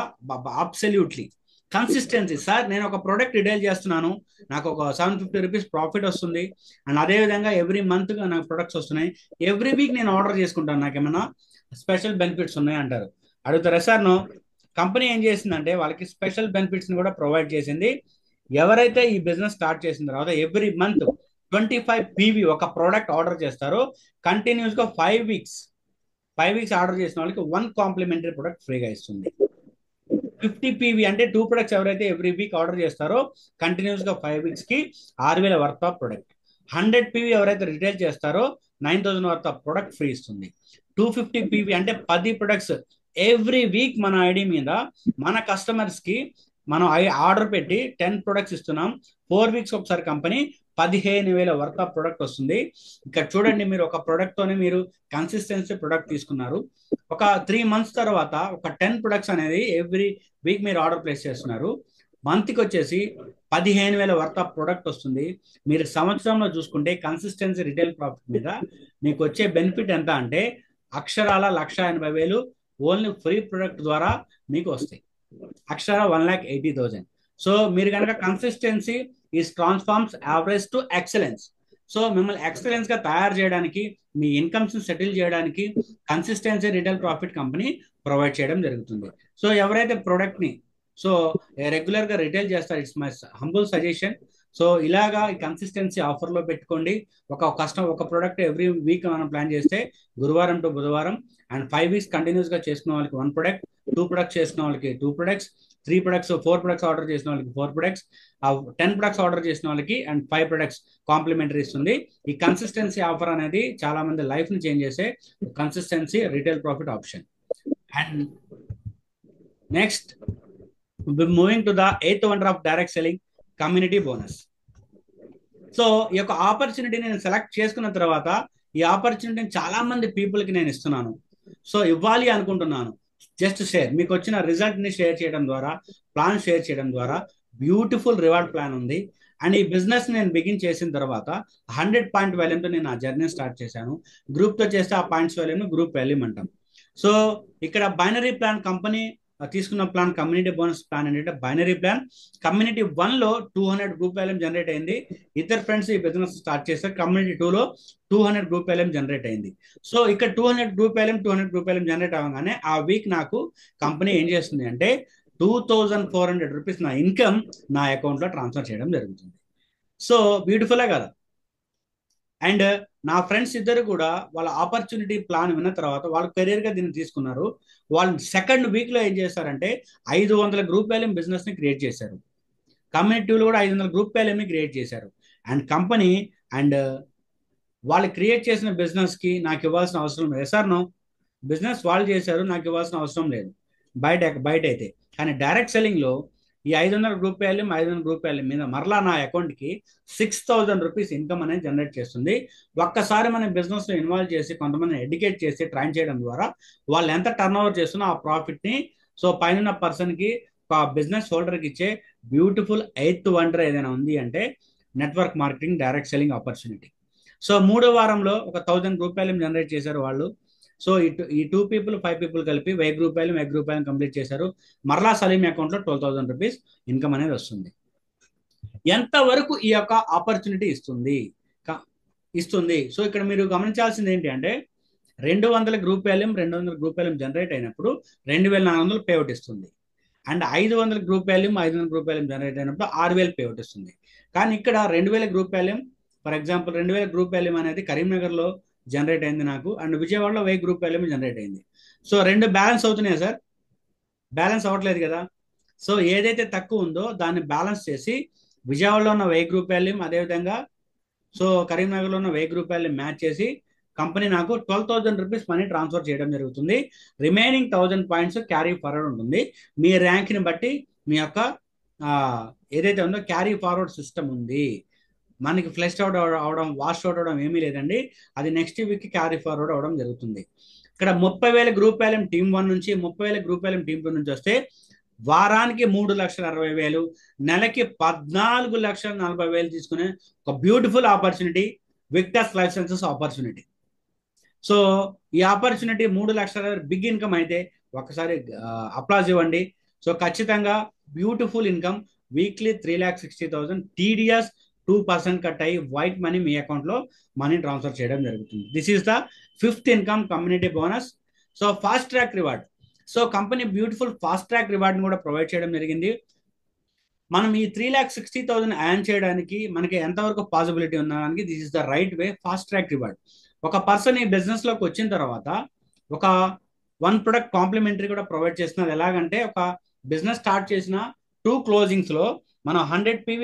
అబ్సల్యూట్లీ కన్సిస్టెన్సీ, సార్ నేను ఒక ప్రోడక్ట్ రిటైల్ చేస్తున్నాను, నాకు ఒక 750 రూపీస్ ప్రాఫిట్ వస్తుంది, అండ్ అదే విధంగా ఎవ్రీ మంత్ నాకు ప్రొడక్ట్స్ వస్తున్నాయి, ఎవ్రీ వీక్ నేను ఆర్డర్ చేసుకుంటాను, నాకు ఏమైనా స్పెషల్ బెనిఫిట్స్ ఉన్నాయి అంటారు. అడుగుతారా సార్? నో. కంపెనీ ఏం చేసిందంటే వాళ్ళకి స్పెషల్ బెనిఫిట్స్ ని కూడా ప్రొవైడ్ చేసింది. ఎవరైతే ఈ బిజినెస్ స్టార్ట్ చేసిన తర్వాత ఎవ్రీ మంత్ 25 PV ఒక ప్రోడక్ట్ ఆర్డర్ చేస్తారో కంటిన్యూస్ గా 5 వీక్స్ ఆర్డర్ చేసిన వాళ్ళకి 1 కాంప్లిమెంటరీ ప్రొడక్ట్ ఫ్రీగా ఇస్తుంది. 50 PV అంటే 2 ప్రొడక్ట్స్ ఎవరైతే ఎవ్రీ వీక్ ఆర్డర్ చేస్తారో కంటిన్యూస్ గా 5 వీక్స్ కి 6,000 వర్త్ ఆఫ్ ప్రొడక్ట్. 100 PV ఎవరైతే రిటైల్ చేస్తారో 9,000 వర్త్ ఆఫ్ ప్రొడక్ట్ ఫ్రీ ఇస్తుంది. 250 PV అంటే 10 ప్రొడక్ట్స్ ఎవ్రీ వీక్ మన ఐడి మీద మన కస్టమర్స్ కి మనం ఆర్డర్ పెట్టి 10 ప్రొడక్ట్స్ ఇస్తున్నాం. 4 వీక్స్ ఒకసారి కంపెనీ 15,000 వర్త్ ఆఫ్ ప్రొడక్ట్ వస్తుంది. ఇక్కడ చూడండి, మీరు ఒక ప్రొడక్ట్ తోనే మీరు కన్సిస్టెన్సీ ప్రొడక్ట్ తీసుకున్నారు. ఒక 3 మంత్స్ తర్వాత ఒక 10 ప్రొడక్ట్స్ అనేది ఎవ్రీ వీక్ మీరు ఆర్డర్ ప్లేస్ చేస్తున్నారు. మంత్కి వచ్చేసి 15,000 వర్త్ ఆఫ్ ప్రొడక్ట్ వస్తుంది. మీరు సంవత్సరంలో చూసుకుంటే కన్సిస్టెన్సీ రిటైల్ ప్రాఫిట్ మీద మీకు వచ్చే బెనిఫిట్ ఎంత అంటే అక్షరాల 1,80,000 ఓన్లీ ఫ్రీ ప్రొడక్ట్ ద్వారా మీకు వస్తాయి. అక్షరాల 1,80,000. సో మీరు కనుక consistency is transforms average to excellence. So మిమ్మల్ని ఎక్సలెన్స్ గా తయారు చేయడానికి, మీ ఇన్కమ్స్ సెటిల్ చేయడానికి consistency retail profit company provide చేయడం జరుగుతుంది. సో ఎవరైతే ప్రొడక్ట్ ని సో రెగ్యులర్ గా రిటైల్ చేస్తారు, it's my humble suggestion. So ఇలాగా ఈ కన్సిస్టెన్సీ ఆఫర్ లో పెట్టుకోండి. ఒక ప్రోడక్ట్ ఎవ్రీ వీక్ మనం ప్లాన్ చేస్తే గురువారం టు బుధవారం అండ్ 5 వీక్స్ కంటిన్యూస్ గా చేసుకున్న వాళ్ళకి 1 ప్రొడక్ట్, 2 ప్రొడక్ట్స్ చేసుకున్న వాళ్ళకి 2 ప్రొడక్ట్స్, 3 ప్రొడక్ట్స్ 4 ప్రొడక్ట్స్ ఆర్డర్ చేసిన వాళ్ళకి 4 ప్రొడక్ట్స్, 10 ప్రొడక్ట్స్ ఆర్డర్ చేసిన వాళ్ళకి అండ్ 5 ప్రొడక్ట్స్ కాంప్లిమెంటరీ ఇస్తుంది. ఈ కన్సిస్టెన్సీ ఆఫర్ అనేది చాలా మంది లైఫ్ ని చేంజ్ చేసే consistency retail profit option. And next moving to the 8th wonder of direct selling, community bonus. So ఈ యొక్క ఆపర్చునిటీని నేను సెలెక్ట్ చేసుకున్న తర్వాత ఈ ఆపర్చునిటీని చాలా మంది పీపుల్ కి నేను ఇస్తున్నాను. సో ఇవ్వాలి అనుకుంటున్నాను. జస్ట్ షేర్, మీకు వచ్చిన రిజల్ట్ ని షేర్ చేయడం ద్వారా, ప్లాన్ షేర్ చేయడం ద్వారా బ్యూటిఫుల్ రివార్డ్ ప్లాన్ ఉంది. అండ్ ఈ బిజినెస్ నేను బిగిన్ చేసిన తర్వాత 100 పాయింట్ వాల్యూమ్తో నేను ఆ జర్నీ స్టార్ట్ చేశాను. గ్రూప్తో చేస్తే ఆ పాయింట్స్ వాల్యూమ్ గ్రూప్ వాల్యూమ్ అంటాం. సో ఇక్కడ బైనరీ ప్లాన్ కంపెనీ తీసుకున్న ప్లాన్ కమ్యూనిటీ బోనస్ ప్లాన్ ఏంటంటే బైనరీ ప్లాన్ కమ్యూనిటీ 1లో 200 గ్రూప్ వాల్యూమ్ జనరేట్ అయింది. ఇద్దరు ఫ్రెండ్స్ ఈ బిజినెస్ స్టార్ట్ చేస్తారు. కమ్యూనిటీ 2లో 200 గ్రూప్ వాల్యూమ్ జనరేట్ అయింది. సో ఇక్కడ 200 గ్రూప్ వాల్యూమ్ జనరేట్ అవ్వగానే ఆ వీక్ నాకు కంపెనీ ఏం చేస్తుంది అంటే 2400 రూపీస్ నా ఇన్కమ్ నా అకౌంట్లో ట్రాన్స్ఫర్ చేయడం జరుగుతుంది. సో బ్యూటిఫుల్ కదా. అండ్ నా ఫ్రెండ్స్ ఇద్దరు కూడా వాళ్ళ ఆపర్చునిటీ ప్లాన్ విన్న తర్వాత వాళ్ళు కెరీర్గా దీన్ని తీసుకున్నారు. వాళ్ళు సెకండ్ వీక్లో ఏం చేశారంటే 500 గ్రూప్ వాల్యూమ్ బిజినెస్ని క్రియేట్ చేశారు. కమ్యూనిటీలో కూడా 500 గ్రూప్ వాల్యూమ్ని క్రియేట్ చేశారు. అండ్ కంపెనీ అండ్ వాళ్ళు క్రియేట్ చేసిన బిజినెస్కి నాకు ఇవ్వాల్సిన అవసరం లేదు సార్. నో, బిజినెస్ వాళ్ళు చేశారు, నాకు ఇవ్వాల్సిన అవసరం లేదు బయట అయితే. కానీ డైరెక్ట్ సెల్లింగ్లో ఈ 500 గ్రూప్ వాల్యూమ్ మీద మరలా నా అకౌంట్కి 6000 రూపీస్ ఇన్కమ్ అనేది జనరేట్ చేస్తుంది. ఒక్కసారి మన బిజినెస్లో ఇన్వాల్వ్ చేసి కొంతమంది ఎడ్యుకేట్ చేసి ట్రైన్ చేయడం ద్వారా వాళ్ళు ఎంత టర్న్ ఓవర్ చేస్తున్నా ఆ ప్రాఫిట్ని సో పైన పర్సన్కి బిజినెస్ హోల్డర్కి ఇచ్చే బ్యూటిఫుల్ 8th వండర్ ఏదైనా ఉంది అంటే network marketing direct selling opportunity. So 3వ వారంలో ఒక 1000 గ్రూప్ వాల్యూమ్ జనరేట్ చేశారు వాళ్ళు. సో ఈ 2 పీపుల్ 5 పీపుల్ కలిపి 1000 గ్రూప్ వాల్యూమ్ కంప్లీట్ చేశారు. మరలా సలీం అకౌంట్లో 12,000 రూపీస్ ఇన్కమ్ అనేది వస్తుంది. ఎంతవరకు ఈ యొక్క ఆపర్చునిటీ ఇస్తుంది. సో ఇక్కడ మీరు గమనించాల్సింది ఏంటి అంటే 200 గ్రూప్ వాల్యూమ్ జనరేట్ అయినప్పుడు 2400 పేఅవుట్ ఇస్తుంది. అండ్ 500 గ్రూప్ వాల్యూమ్ జనరేట్ అయినప్పుడు 6000 పేఅవుట్ ఇస్తుంది. కానీ ఇక్కడ 2000 group volume, for example 2000 group volume అనేది కరీంనగర్లో జనరేట్ అయింది నాకు, అండ్ విజయవాడలో 1000 గ్రూప్ వాల్యూమ్ జనరేట్ అయింది. సో రెండు బ్యాలెన్స్ అవుతున్నాయా సార్? బ్యాలెన్స్ అవ్వట్లేదు కదా. సో ఏదైతే తక్కువ ఉందో దాన్ని బ్యాలెన్స్ చేసి విజయవాడలో ఉన్న 1000 గ్రూప్ వాల్యూమ్, అదేవిధంగా సో కరీంనగర్లో ఉన్న 1000 గ్రూప్ వాల్యూమ్ మ్యాచ్ చేసి కంపెనీ నాకు 12,000 రూపీస్ మనీ ట్రాన్స్ఫర్ చేయడం జరుగుతుంది. రిమైనింగ్ 1000 పాయింట్స్ క్యారీ ఫార్వర్డ్ ఉంటుంది. మీ ర్యాంక్ని బట్టి మీ యొక్క ఏదైతే ఉందో క్యారీ ఫార్వర్డ్ సిస్టమ్ ఉంది. మనకి ఫ్లెష్ అవుట్ అవడం, వాష్ అవుట్ అవడం ఏమీ లేదండి. అది నెక్స్ట్ వీక్ క్యారీ ఫార్వర్డ్ అవడం జరుగుతుంది. ఇక్కడ 30,000 గ్రూప్ వాల్యూమ్ టీమ్ 1 నుంచి, 30,000 గ్రూప్ వాల్యూమ్ టీమ్ 2 నుంచి వస్తే వారానికి 3,60,000, నెలకి 14,40,000 తీసుకునే ఒక beautiful opportunity Victors life sciences opportunity. So ఈ ఆపర్చునిటీ 3,60,000 బిగ్ ఇన్కమ్ అయితే ఒకసారి అప్లాజ్ ఇవ్వండి. సో ఖచ్చితంగా beautiful income. Weekly 3,60,000 TDS 2% cut అయ్యి వైట్ మనీ మీ అకౌంట్లో మనీ ట్రాన్స్ఫర్ చేయడం జరుగుతుంది. This is the 5th income community bonus. So fast track reward. So company beautiful fast track రివార్డ్ని కూడా ప్రొవైడ్ చేయడం జరిగింది. మనం ఈ 3,60,000 యాన్ చేయడానికి మనకి ఎంతవరకు పాసిబిలిటీ ఉన్నదానికి this is the right way. Fast track reward. ఒక పర్సన్ ఈ బిజినెస్లోకి వచ్చిన తర్వాత ఒక 1 ప్రొడక్ట్ కాంప్లిమెంటరీ కూడా ప్రొవైడ్ చేస్తున్నారు. ఎలాగంటే ఒక బిజినెస్ స్టార్ట్ చేసిన 2 క్లోజింగ్స్లో మనం 100 PV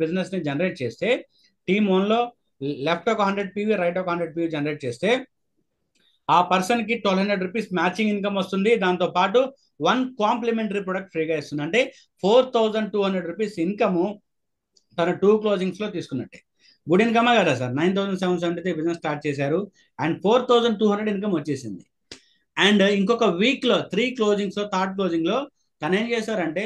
బిజినెస్ని జనరేట్ చేస్తే టీమ్ 1లో లెఫ్ట్ ఒక 100 PV, రైట్ ఒక 100 PV జనరేట్ చేస్తే ఆ పర్సన్కి 1,200 రూపీస్ మ్యాచింగ్ ఇన్కమ్ వస్తుంది. దాంతోపాటు 1 కాంప్లిమెంటరీ ప్రొడక్ట్ ఫ్రీగా ఇస్తుంది. అంటే 4,200 రూపీస్ ఇన్కమ్ తన 2 క్లోజింగ్స్లో తీసుకున్నట్టే. గుడ్ ఇన్కమా కదా సార్? 9,770 బిజినెస్ స్టార్ట్ చేశారు అండ్ 4,200 ఇన్కమ్ వచ్చేసింది. అండ్ ఇంకొక వీక్లో 3 క్లోజింగ్స్లో, 3rd క్లోజింగ్లో తను ఏం చేశారంటే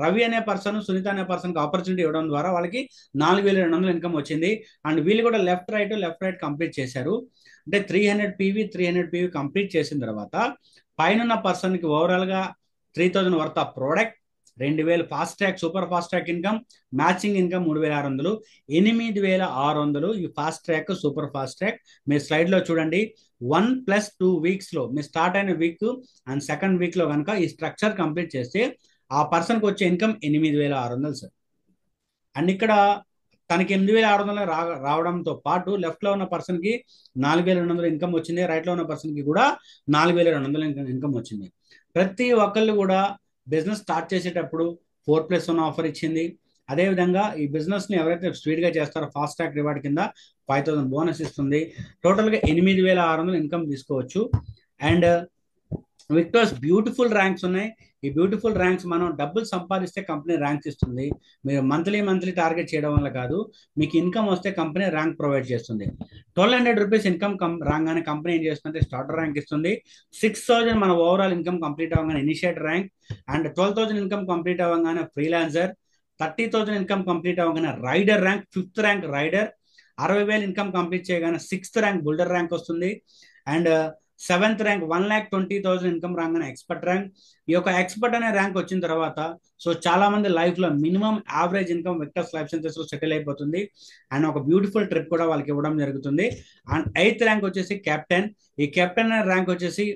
రవి అనే పర్సన్, సునీత అనే పర్సన్కి ఆపర్చునిటీ ఇవ్వడం ద్వారా వాళ్ళకి 4,200 ఇన్కమ్ వచ్చింది. అండ్ వీళ్ళు కూడా లెఫ్ట్ రైట్ కంప్లీట్ చేశారు. అంటే 300 PV కంప్లీట్ చేసిన తర్వాత పైన పర్సన్కి ఓవరాల్గా 3,000 worth of product, 2,000 fast track super fast track income, matching income 3,600, 8,600 ఈ fast track super fast track. మీరు స్లైడ్లో చూడండి. 1+2 వీక్స్లో మీరు స్టార్ట్ అయిన వీక్ అండ్ సెకండ్ వీక్లో కనుక ఈ స్ట్రక్చర్ కంప్లీట్ చేస్తే ఆ పర్సన్కి వచ్చే ఇన్కమ్ 8,600 సార్. అండ్ ఇక్కడ తనకి 8,600 రావడంతో పాటు లెఫ్ట్లో ఉన్న పర్సన్కి 4,200 ఇన్కమ్ వచ్చింది, రైట్లో ఉన్న పర్సన్కి కూడా 4,200 ఇన్కమ్ వచ్చింది. ప్రతి ఒక్కళ్ళు కూడా బిజినెస్ స్టార్ట్ చేసేటప్పుడు 4+1 ఆఫర్ ఇచ్చింది. అదేవిధంగా ఈ బిజినెస్ని ఎవరైతే స్పీడ్గా చేస్తారో ఫాస్ట్ ట్రాక్ రివార్డ్ కింద 5,000 బోనస్ ఇస్తుంది. టోటల్గా 8,600 ఇన్కమ్ తీసుకోవచ్చు. అండ్ విక్టర్స్ బ్యూటిఫుల్ ర్యాంక్స్ ఉన్నాయి. ఈ బ్యూటిఫుల్ ర్యాంక్స్ మనం డబ్బులు సంపాదిస్తే కంపెనీ ర్యాంక్స్ ఇస్తుంది. మీరు మంత్లీ టార్గెట్ చేయడం వల్ల కాదు, మీకు ఇన్కమ్ వస్తే కంపెనీ ర్యాంక్ ప్రొవైడ్ చేస్తుంది. 1,200 రూపీస్ ఇన్కమ్ రాగానే కంపెనీ ఏం చేస్తుందంటే స్టార్టర్ ర్యాంక్ ఇస్తుంది. 6,000 మన ఓవరాల్ ఇన్కమ్ కంప్లీట్ అవ్వగానే initiator rank, and 12,000 income complete అవ్వగానే ఫ్రీలాన్సర్, 30,000 ఇన్కమ్ కంప్లీట్ అవ్వగానే rider rank, 5th rank rider. 60,000 income complete చేయగానే 6th ర్యాంక్ బుల్డర్ ర్యాంక్ వస్తుంది. అండ్ 7th ర్యాంక్ 1,20,000 ఇన్కమ్ రాగానే ఎక్స్పర్ట్ ర్యాంక్. ఈ యొక్క ఎక్స్పర్ట్ అనే ర్యాంక్ వచ్చిన తర్వాత సో చాలా మంది లైఫ్ లో minimum average income Victors life sciences లో సెటిల్ అయిపోతుంది. అండ్ ఒక బ్యూటిఫుల్ ట్రిప్ కూడా వాళ్ళకి ఇవ్వడం జరుగుతుంది. అండ్ 8th ర్యాంక్ వచ్చేసి కెప్టెన్. ఈ కెప్టెన్ అనే ర్యాంక్ వచ్చేసి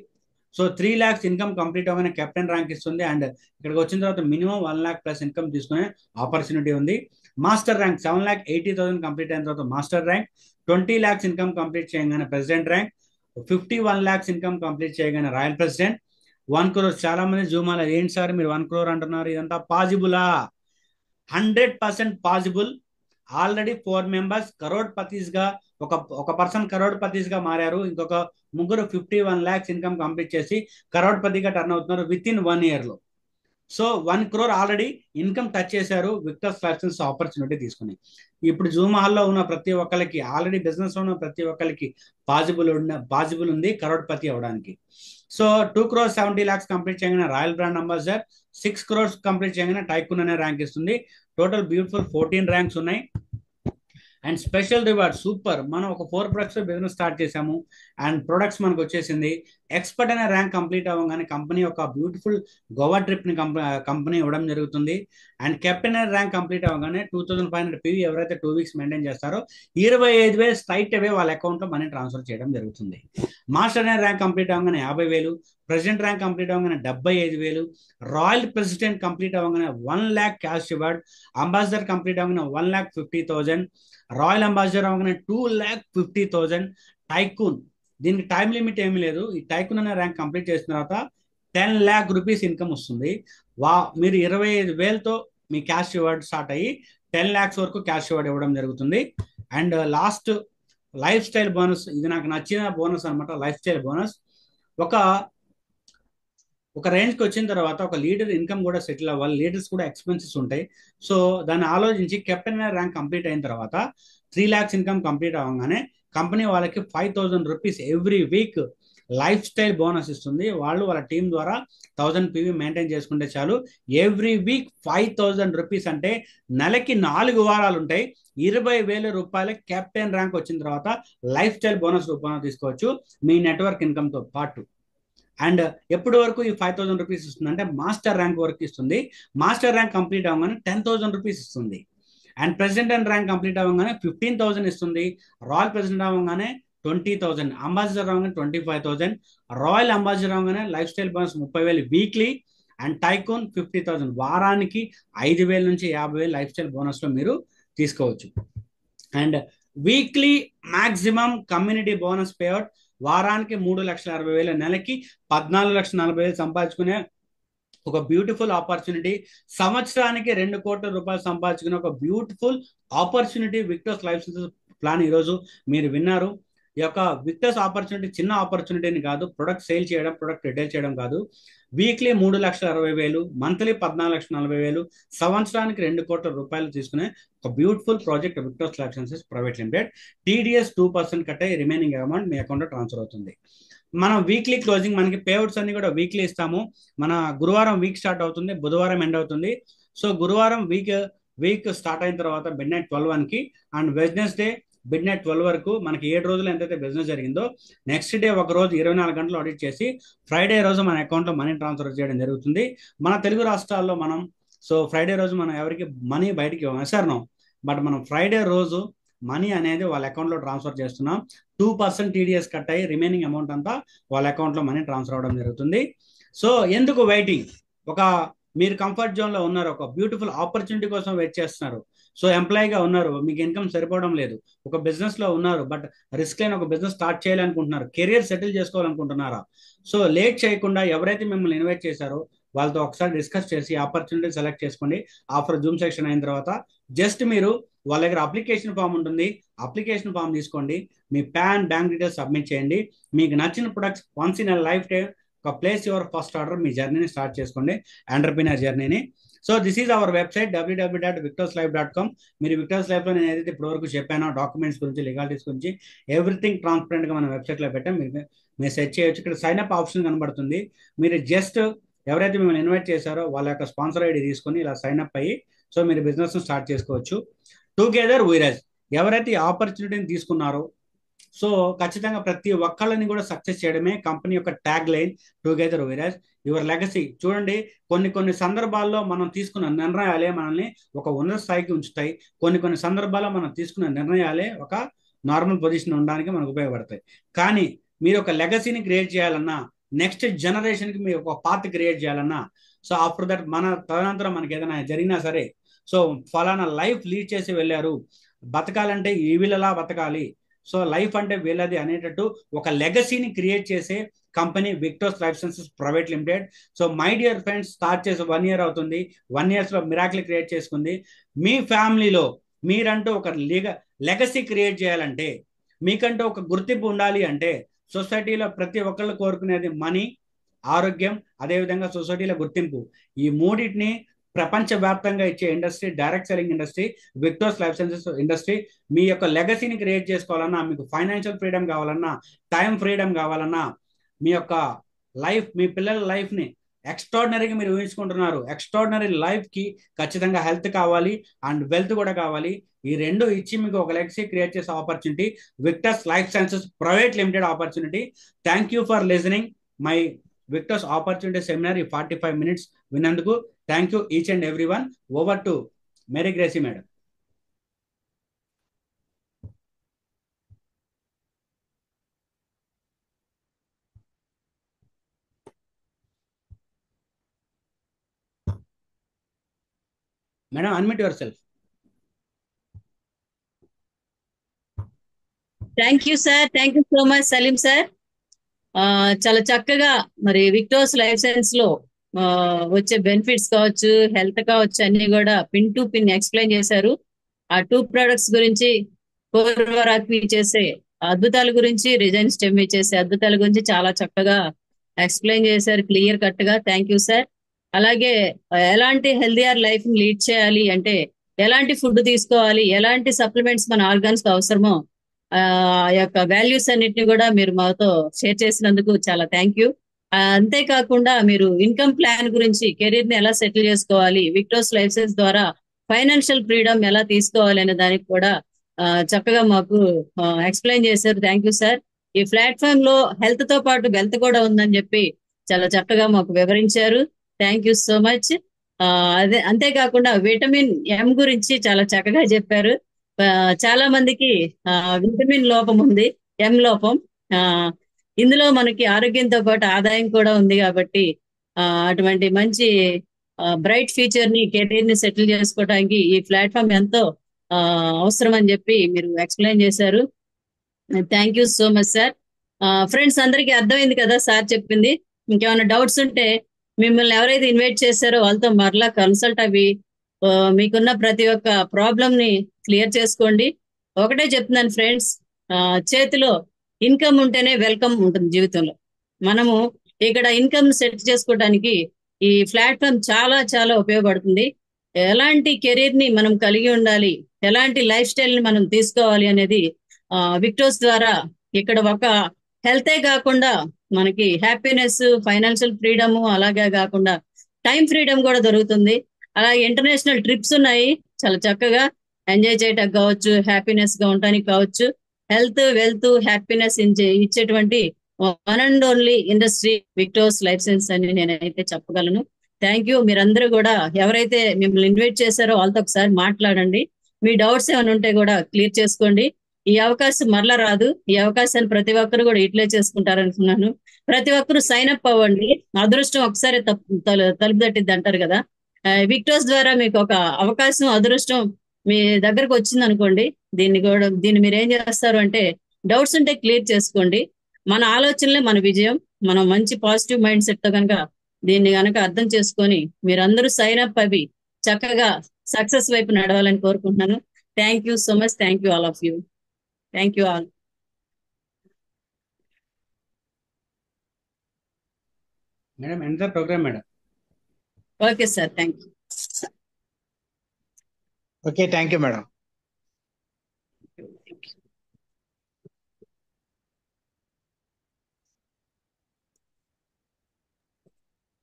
సో 3 lakhs ఇన్కమ్ కంప్లీట్ అవ్వగానే కెప్టెన్ ర్యాంక్ ఇస్తుంది. అండ్ ఇక్కడికి వచ్చిన తర్వాత మినిమం 1 lakh ప్లస్ ఇన్కమ్ తీసుకునే ఆపర్చునిటీ ఉంది. మాస్టర్ ర్యాంక్ 7,80,000 కంప్లీట్ అయిన తర్వాత master rank. 20 lakhs income complete చేయగానే president rank. 51 lakhs income complete చేయగానే రాయల్ ప్రెసిడెంట్. 1 crore. చాలా మంది జూమాల ఏంటి సార్ మీరు 1 crore అంటున్నారు, ఇదంతా పాజిబులా? 100% పాజిబుల్. ఆల్రెడీ 4 members కరోడ్ పతీస్ గా ఒక పర్సన్ కరోడ్ పతీస్ గా మారారు. ఇంకొక ముగ్గురు 51 lakhs ఇన్కమ్ కంప్లీట్ చేసి కరోడ్ పతిగా టర్న్ అవుతున్నారు విత్ ఇన్ 1 year లో. So 1 crore already income touch చేశారు విక్టర్స్ లైసెన్స్ ఆపర్చునిటీ తీసుకుని. ఇప్పుడు జూమ్ హాల్లో ఉన్న ప్రతి ఒక్కరికి, ఆల్రెడీ బిజినెస్ లో ఉన్న ప్రతి ఒక్కరికి పాజిబుల్ ఉంది కరోడ్ పతి అవడానికి. సో 2,70 lakhs కంప్లీట్ చేయగానే royal brand ambassador. 6 crores complete చేయగానే టైకూన్ అనే ర్యాంక్ ఇస్తుంది. టోటల్ బ్యూటిఫుల్ 14 ర్యాంక్స్ ఉన్నాయి. And special reward super. మనం ఒక 4 products బిజినెస్ స్టార్ట్ చేసాము అండ్ ప్రొడక్ట్స్ మనకు వచ్చేసింది. ఎక్స్పర్ట్ అనే ర్యాంక్ కంప్లీట్ అవ్వగానే కంపెనీ ఒక బ్యూటిఫుల్ గోవా ట్రిప్ ని కంపెనీ ఇవ్వడం జరుగుతుంది. అండ్ కెప్టెన్ అనే ర్యాంక్ కంప్లీట్ అవ్వగానే 2,500 PV ఎవరైతే 2 weeks మెయింటైన్ చేస్తారో 25,000 స్ట్రైట్ అవే వాళ్ళ అకౌంట్ లో మనీ ట్రాన్స్ఫర్ చేయడం జరుగుతుంది. మాస్టర్ అనే ర్యాంక్ కంప్లీట్ అవ్వగానే 50,000. ప్రెసిడెంట్ ర్యాంక్ కంప్లీట్ అవ్వగానే 75,000. రాయల్ ప్రెసిడెంట్ కంప్లీట్ అవ్వగానే 1 lakh cash reward. Ambassador complete అవ్వగానే 1,50,000. రాయల్ అంబాసిడర్ అవగానే 2,50,000. టైకూన్, దీనికి టైం లిమిట్ ఏమీ లేదు. ఈ టైకూన్ అనే ర్యాంక్ కంప్లీట్ చేసిన తర్వాత 10 lakh rupees ఇన్కమ్ వస్తుంది. మీరు 25,000తో మీ క్యాష్ రివార్డ్ స్టార్ట్ అయ్యి 10 lakhs వరకు క్యాష్ రివార్డ్ ఇవ్వడం జరుగుతుంది. And last life style bonus. ఇది నాకు నచ్చిన బోనస్ అనమాట. లైఫ్ స్టైల్ బోనస్ ఒక రేంజ్కి వచ్చిన తర్వాత ఒక లీడర్ ఇన్కమ్ కూడా సెటిల్ అవ్వాలి. లీడర్స్ కూడా ఎక్స్పెన్సెస్ ఉంటాయి. సో దాన్ని ఆలోచించి కెప్టెన్ ర్యాంక్ కంప్లీట్ అయిన తర్వాత 3 lakhs ఇన్కమ్ కంప్లీట్ అవ్వగానే కంపెనీ వాళ్ళకి 5,000 rupees every week life style bonus ఇస్తుంది. వాళ్ళ టీం ద్వారా 1,000 PV మెయింటైన్ చేసుకుంటే చాలు. ఎవ్రీ వీక్ 5,000 rupees అంటే నెలకి 4 వారాలు ఉంటాయి. 20,000 రూపాయల కెప్టెన్ ర్యాంక్ వచ్చిన తర్వాత లైఫ్ స్టైల్ బోనస్ రూపంలో తీసుకోవచ్చు మీ నెట్వర్క్ ఇన్కమ్ తో పాటు. అండ్ ఎప్పటి వరకు ఈ 5,000 rupees ఇస్తుంది అంటే మాస్టర్ ర్యాంక్ వరకు ఇస్తుంది. మాస్టర్ ర్యాంక్ కంప్లీట్ అవ్వగానే 10,000 rupees ఇస్తుంది. And president and rank complete అవ్వగానే 15,000 ఇస్తుంది. రాయల్ ప్రెసిడెంట్ అవ్వగానే 20,000. అంబాసిడర్ అవ్వగానే 25,000. రాయల్ అంబాసిడర్ అవ్వగానే life style bonus 30,000 weekly. And tycoon 50,000. వారానికి 5,000 నుంచి 50,000 లైఫ్ స్టైల్ బోనస్ లో మీరు తీసుకోవచ్చు. And weekly maximum community bonus payout వారానికి 3,60,000, నెలకి 14,40,000 సంపాదించుకునే ఒక బ్యూటిఫుల్ ఆపర్చునిటీ. సంవత్సరానికి 2 కోట్ల రూపాయలు సంపాదించుకునే ఒక beautiful opportunity Victors life sciences plan ఈరోజు మీరు విన్నారు. ఈ యొక్క విక్టర్స్ ఆపర్చునిటీ చిన్న ఆపర్చునిటీని కాదు. ప్రొడక్ట్ సేల్ చేయడం, ప్రొడక్ట్ రిటైల్ చేయడం కాదు. వీక్లీ 3,60,000, మంత్లీ 14,40,000, సంవత్సరానికి 2 కోట్ల రూపాయలు తీసుకునే ఒక beautiful project Victors life sciences private limited. TDS 2% కట్టే రిమైనింగ్ అమౌంట్ మీ అకౌంట్లో ట్రాన్స్ఫర్ అవుతుంది. మనం వీక్లీ క్లోజింగ్ మనకి పేఅవుట్స్ అన్ని కూడా వీక్లీ ఇస్తాము. మన గురువారం వీక్ స్టార్ట్ అవుతుంది, బుధవారం ఎండ్ అవుతుంది. సో గురువారం వీక్ స్టార్ట్ అయిన తర్వాత midnight 12 అండ్ వెడ్నెస్డే midnight 12 వరకు మనకి 7 రోజులు ఎంతైతే బిజినెస్ జరిగిందో నెక్స్ట్ డే ఒక రోజు 24 గంటలు ఆడిట్ చేసి ఫ్రైడే రోజు మన అకౌంట్లో మనీ ట్రాన్స్ఫర్ చేయడం జరుగుతుంది. మన తెలుగు రాష్ట్రాల్లో మనం ఫ్రైడే రోజు మనం ఎవరికి మనీ బయటికి ఇవ్వం సార్ నో, బట్ మనం ఫ్రైడే రోజు మనీ అనేది వాళ్ళ అకౌంట్లో ట్రాన్స్ఫర్ చేస్తున్నాం. 2% TDS కట్ అయ్యి రిమైనింగ్ అమౌంట్ అంతా వాళ్ళ అకౌంట్లో మనీ ట్రాన్స్ఫర్ అవడం జరుగుతుంది. సో ఎందుకు వెయిటింగ్? మీరు కంఫర్ట్ జోన్లో ఉన్నారు, ఒక బ్యూటిఫుల్ ఆపర్చునిటీ కోసం వెయిట్ చేస్తున్నారు. సో ఎంప్లాయీగా ఉన్నారు, మీకు ఇన్కమ్ సరిపోవడం లేదు, ఒక బిజినెస్లో ఉన్నారు, బట్ రిస్క్ లేని ఒక బిజినెస్ స్టార్ట్ చేయాలనుకుంటున్నారు, కెరియర్ సెటిల్ చేసుకోవాలనుకుంటున్నారా? సో లేట్ చేయకుండా ఎవరైతే మిమ్మల్ని ఇన్వైట్ చేశారో వాళ్ళతో ఒకసారి డిస్కస్ చేసి ఆపర్చునిటీ సెలెక్ట్ చేసుకోండి. ఆఫ్టర్ జూమ్ సెక్షన్ అయిన తర్వాత జస్ట్ మీరు వాళ్ళ దగ్గర అప్లికేషన్ ఫామ్ ఉంటుంది, అప్లికేషన్ ఫామ్ తీసుకోండి, మీ పాన్ బ్యాంక్ డీటెయిల్స్ సబ్మిట్ చేయండి. మీకు నచ్చిన products once in life time ఒక ప్లేస్ యువర్ ఫస్ట్ ఆర్డర్, మీ జర్నీని స్టార్ట్ చేసుకోండి, ఎంటర్ప్రినర్ జర్నీని. So this is our website www.victorslife.com. మీరు విక్టర్స్ లైఫ్లో నేను ఏదైతే ఇప్పటివరకు చెప్పానో డాక్యుమెంట్స్ గురించి, లీగాలిటీస్ గురించి ఎవ్రీథింగ్ ట్రాన్స్పరెంట్గా మన వెబ్సైట్లో పెట్టాం. మీరు సెర్చ్ చేయొచ్చు. ఇక్కడ సైన్ అప్ ఆప్షన్ కనబడుతుంది. మీరు జస్ట్ ఎవరైతే మిమ్మల్ని ఇన్వైట్ చేశారో వాళ్ళ యొక్క స్పాన్సర్ ఐడి తీసుకొని ఇలా సైన్ అప్ అయ్యి సో మీరు బిజినెస్ స్టార్ట్ చేసుకోవచ్చు. Together we rise. ఎవరైతే ఈ ఆపర్చునిటీని తీసుకున్నారో సో ఖచ్చితంగా ప్రతి ఒక్కళ్ళని కూడా సక్సెస్ చేయడమే కంపెనీ యొక్క tag line, together we rise your legacy. చూడండి, కొన్ని కొన్ని సందర్భాల్లో మనం తీసుకున్న నిర్ణయాలే మనల్ని ఒక ఉన్నత స్థాయికి ఉంచుతాయి. కొన్ని కొన్ని సందర్భాల్లో మనం తీసుకున్న నిర్ణయాలే ఒక నార్మల్ పొజిషన్ ఉండడానికి మనకు ఉపయోగపడతాయి. కానీ మీరు ఒక లెగసీని క్రియేట్ చేయాలన్నా, నెక్స్ట్ జనరేషన్కి మీరు ఒక పాత్ క్రియేట్ చేయాలన్నా, సో ఆఫ్టర్ దట్ మన తదనంతరం మనకి ఏదైనా జరిగినా సరే, సో ఫలానా లైఫ్ లీడ్ చేసి వెళ్ళారు, బతకాలంటే ఈ వీళ్ళలా బతకాలి, సో లైఫ్ అంటే వీళ్ళది అనేటట్టు ఒక లెగసీని క్రియేట్ చేసే company Victors life sciences private limited. So my dear friends, start చేసి 1 year అవుతుంది. 1 years లో మిరాకిల్ క్రియేట్ చేసుకుంది. మీ ఫ్యామిలీలో మీరంటూ ఒక లెగసీ క్రియేట్ చేయాలంటే, మీకంటూ ఒక గుర్తింపు ఉండాలి అంటే, సొసైటీలో ప్రతి ఒక్కళ్ళు కోరుకునేది మనీ, ఆరోగ్యం, అదేవిధంగా సొసైటీలో గుర్తింపు. ఈ మూడింటిని ప్రపంచవ్యాప్తంగా ఇచ్చే industry direct selling industry Victors life sciences industry. మీ యొక్క లెగసీని క్రియేట్ చేసుకోవాలన్నా, మీకు ఫైనాన్షియల్ ఫ్రీడమ్ కావాలన్నా, టైం ఫ్రీడమ్ కావాలన్నా, మీ యొక్క లైఫ్, మీ పిల్లల లైఫ్ని ఎక్స్ట్రాడినరీగా మీరు ఊహించుకుంటున్నారు, ఎక్స్ట్రాడినరీ లైఫ్కి ఖచ్చితంగా హెల్త్ కావాలి అండ్ వెల్త్ కూడా కావాలి. ఈ రెండు ఇచ్చి మీకు ఒక లెగసీ క్రియేట్ చేసే opportunity Victors life sciences private limited opportunity. Thank you for listening my Victors opportunity seminar. ఈ 45 minutes విన్నందుకు thank you each and every one. Over to Mary Gracie madam. Madam unmute yourself. Thank you sir, thank you so much Salim sir. చాలా చక్కగా మరి విక్టోస్ life science లో వచ్చే benefits కావచ్చు, health కావచ్చు, అన్ని కూడా పిన్ టు పిన్ ఎక్స్ప్లెయిన్ చేశారు. ఆ 2 products గురించి, కోర్వరాక్ని చేసే అద్భుతాల గురించి, రిజైన్ స్టెమ్ చేసే అద్భుతాల గురించి చాలా చక్కగా ఎక్స్ప్లెయిన్ చేశారు, క్లియర్ కట్ గా. Thank you sir. అలాగే ఎలాంటి హెల్దియర్ లైఫ్ లీడ్ చేయాలి అంటే, ఎలాంటి ఫుడ్ తీసుకోవాలి, ఎలాంటి సప్లిమెంట్స్ మన ఆర్గాన్స్ కి అవసరమో ఆ యొక్క వాల్యూస్ అన్నిటిని కూడా మీరు మాతో షేర్ చేసినందుకు చాలా థ్యాంక్ యూ. అంతేకాకుండా మీరు ఇన్కమ్ ప్లాన్ గురించి, కెరీర్ ని ఎలా సెటిల్ చేసుకోవాలి, విక్టోస్ లైఫ్ సైన్స్ ద్వారా ఫైనాన్షియల్ ఫ్రీడమ్ ఎలా తీసుకోవాలి అనే దానికి కూడా చక్కగా మాకు ఎక్స్ప్లెయిన్ చేశారు. Thank you sir. ఈ ప్లాట్ఫామ్ లో హెల్త్ తో పాటు వెల్త్ కూడా ఉందని చెప్పి చాలా చక్కగా మాకు వివరించారు. Thank you so much. అదే అంతేకాకుండా విటమిన్ ఎం గురించి చాలా చక్కగా చెప్పారు. చాలా మందికి విటమిన్ లోపం ఉంది, ఎం లోపం. ఇందులో మనకి ఆరోగ్యంతో పాటు ఆదాయం కూడా ఉంది కాబట్టి అటువంటి మంచి బ్రైట్ ఫ్యూచర్ ని, కెరీర్ ని సెటిల్ చేసుకోవడానికి ఈ ప్లాట్ఫామ్ ఎంతో అవసరం అని చెప్పి మీరు ఎక్స్ప్లెయిన్ చేశారు. Thank you so much sir. Friends అందరికీ అర్థమైంది కదా సార్ చెప్పింది? ఇంకేమైనా డౌట్స్ ఉంటే మిమ్మల్ని ఎవరైతే ఇన్వైట్ చేశారో వాళ్ళతో మరలా కన్సల్ట్ అవి మీకున్న ప్రతి ఒక్క ప్రాబ్లమ్ ని క్లియర్ చేసుకోండి. ఒకటే చెప్తున్నాను ఫ్రెండ్స్, చేతిలో ఇన్కమ్ ఉంటేనే వెల్కమ్ ఉంటుంది జీవితంలో. మనము ఇక్కడ ఇన్కమ్ సెట్ చేసుకోవడానికి ఈ ప్లాట్ఫామ్ చాలా చాలా ఉపయోగపడుతుంది. ఎలాంటి కెరీర్ ని మనం కలిగి ఉండాలి, ఎలాంటి లైఫ్ స్టైల్ ని మనం తీసుకోవాలి అనేది విక్టోస్ ద్వారా ఇక్కడ ఒక హెల్తే కాకుండా మనకి హ్యాపీనెస్, ఫైనాన్షియల్ ఫ్రీడమ్, అలాగే కాకుండా టైం ఫ్రీడమ్ కూడా దొరుకుతుంది. అలాగే ఇంటర్నేషనల్ ట్రిప్స్ ఉన్నాయి, చాలా చక్కగా ఎంజాయ్ చేయడానికి కావచ్చు, హ్యాపీనెస్ గా ఉండడానికి కావచ్చు. హెల్త్, వెల్త్, హ్యాపీనెస్ ఇచ్చేటువంటి one and only industry Victors life science అని నేనైతే చెప్పగలను. Thank you. మీరందరూ కూడా ఎవరైతే మిమ్మల్ని ఇన్వైట్ చేశారో వాళ్ళతో ఒకసారి మాట్లాడండి. మీ డౌట్స్ ఏమైనా ఉంటే కూడా క్లియర్ చేసుకోండి. ఈ అవకాశం మరలా రాదు. ఈ అవకాశాన్ని ప్రతి ఒక్కరు కూడా యూటిలైజ్ చేసుకుంటారనుకున్నాను. ప్రతి ఒక్కరు సైన్ అప్ అవ్వండి. అదృష్టం ఒకసారి తలుపు తట్టిద్ది అంటారు కదా. విక్టోస్ ద్వారా మీకు ఒక అవకాశం, అదృష్టం మీ దగ్గరకు వచ్చింది అనుకోండి. దీన్ని మీరు ఏం చేస్తారు అంటే, డౌట్స్ ఉంటే క్లియర్ చేసుకోండి. మన ఆలోచనలే మన విజయం. మనం మంచి పాజిటివ్ మైండ్ సెట్ తో కనుక దీన్ని కనుక అర్థం చేసుకొని మీరందరూ సైన్ అప్ అవి చక్కగా సక్సెస్ వైపు నడవాలని కోరుకుంటున్నాను. Thank you so much. Thank you all of you. Thank you all. Madam end the programme madam. Okay sir, thank you. Okay, thank you madam.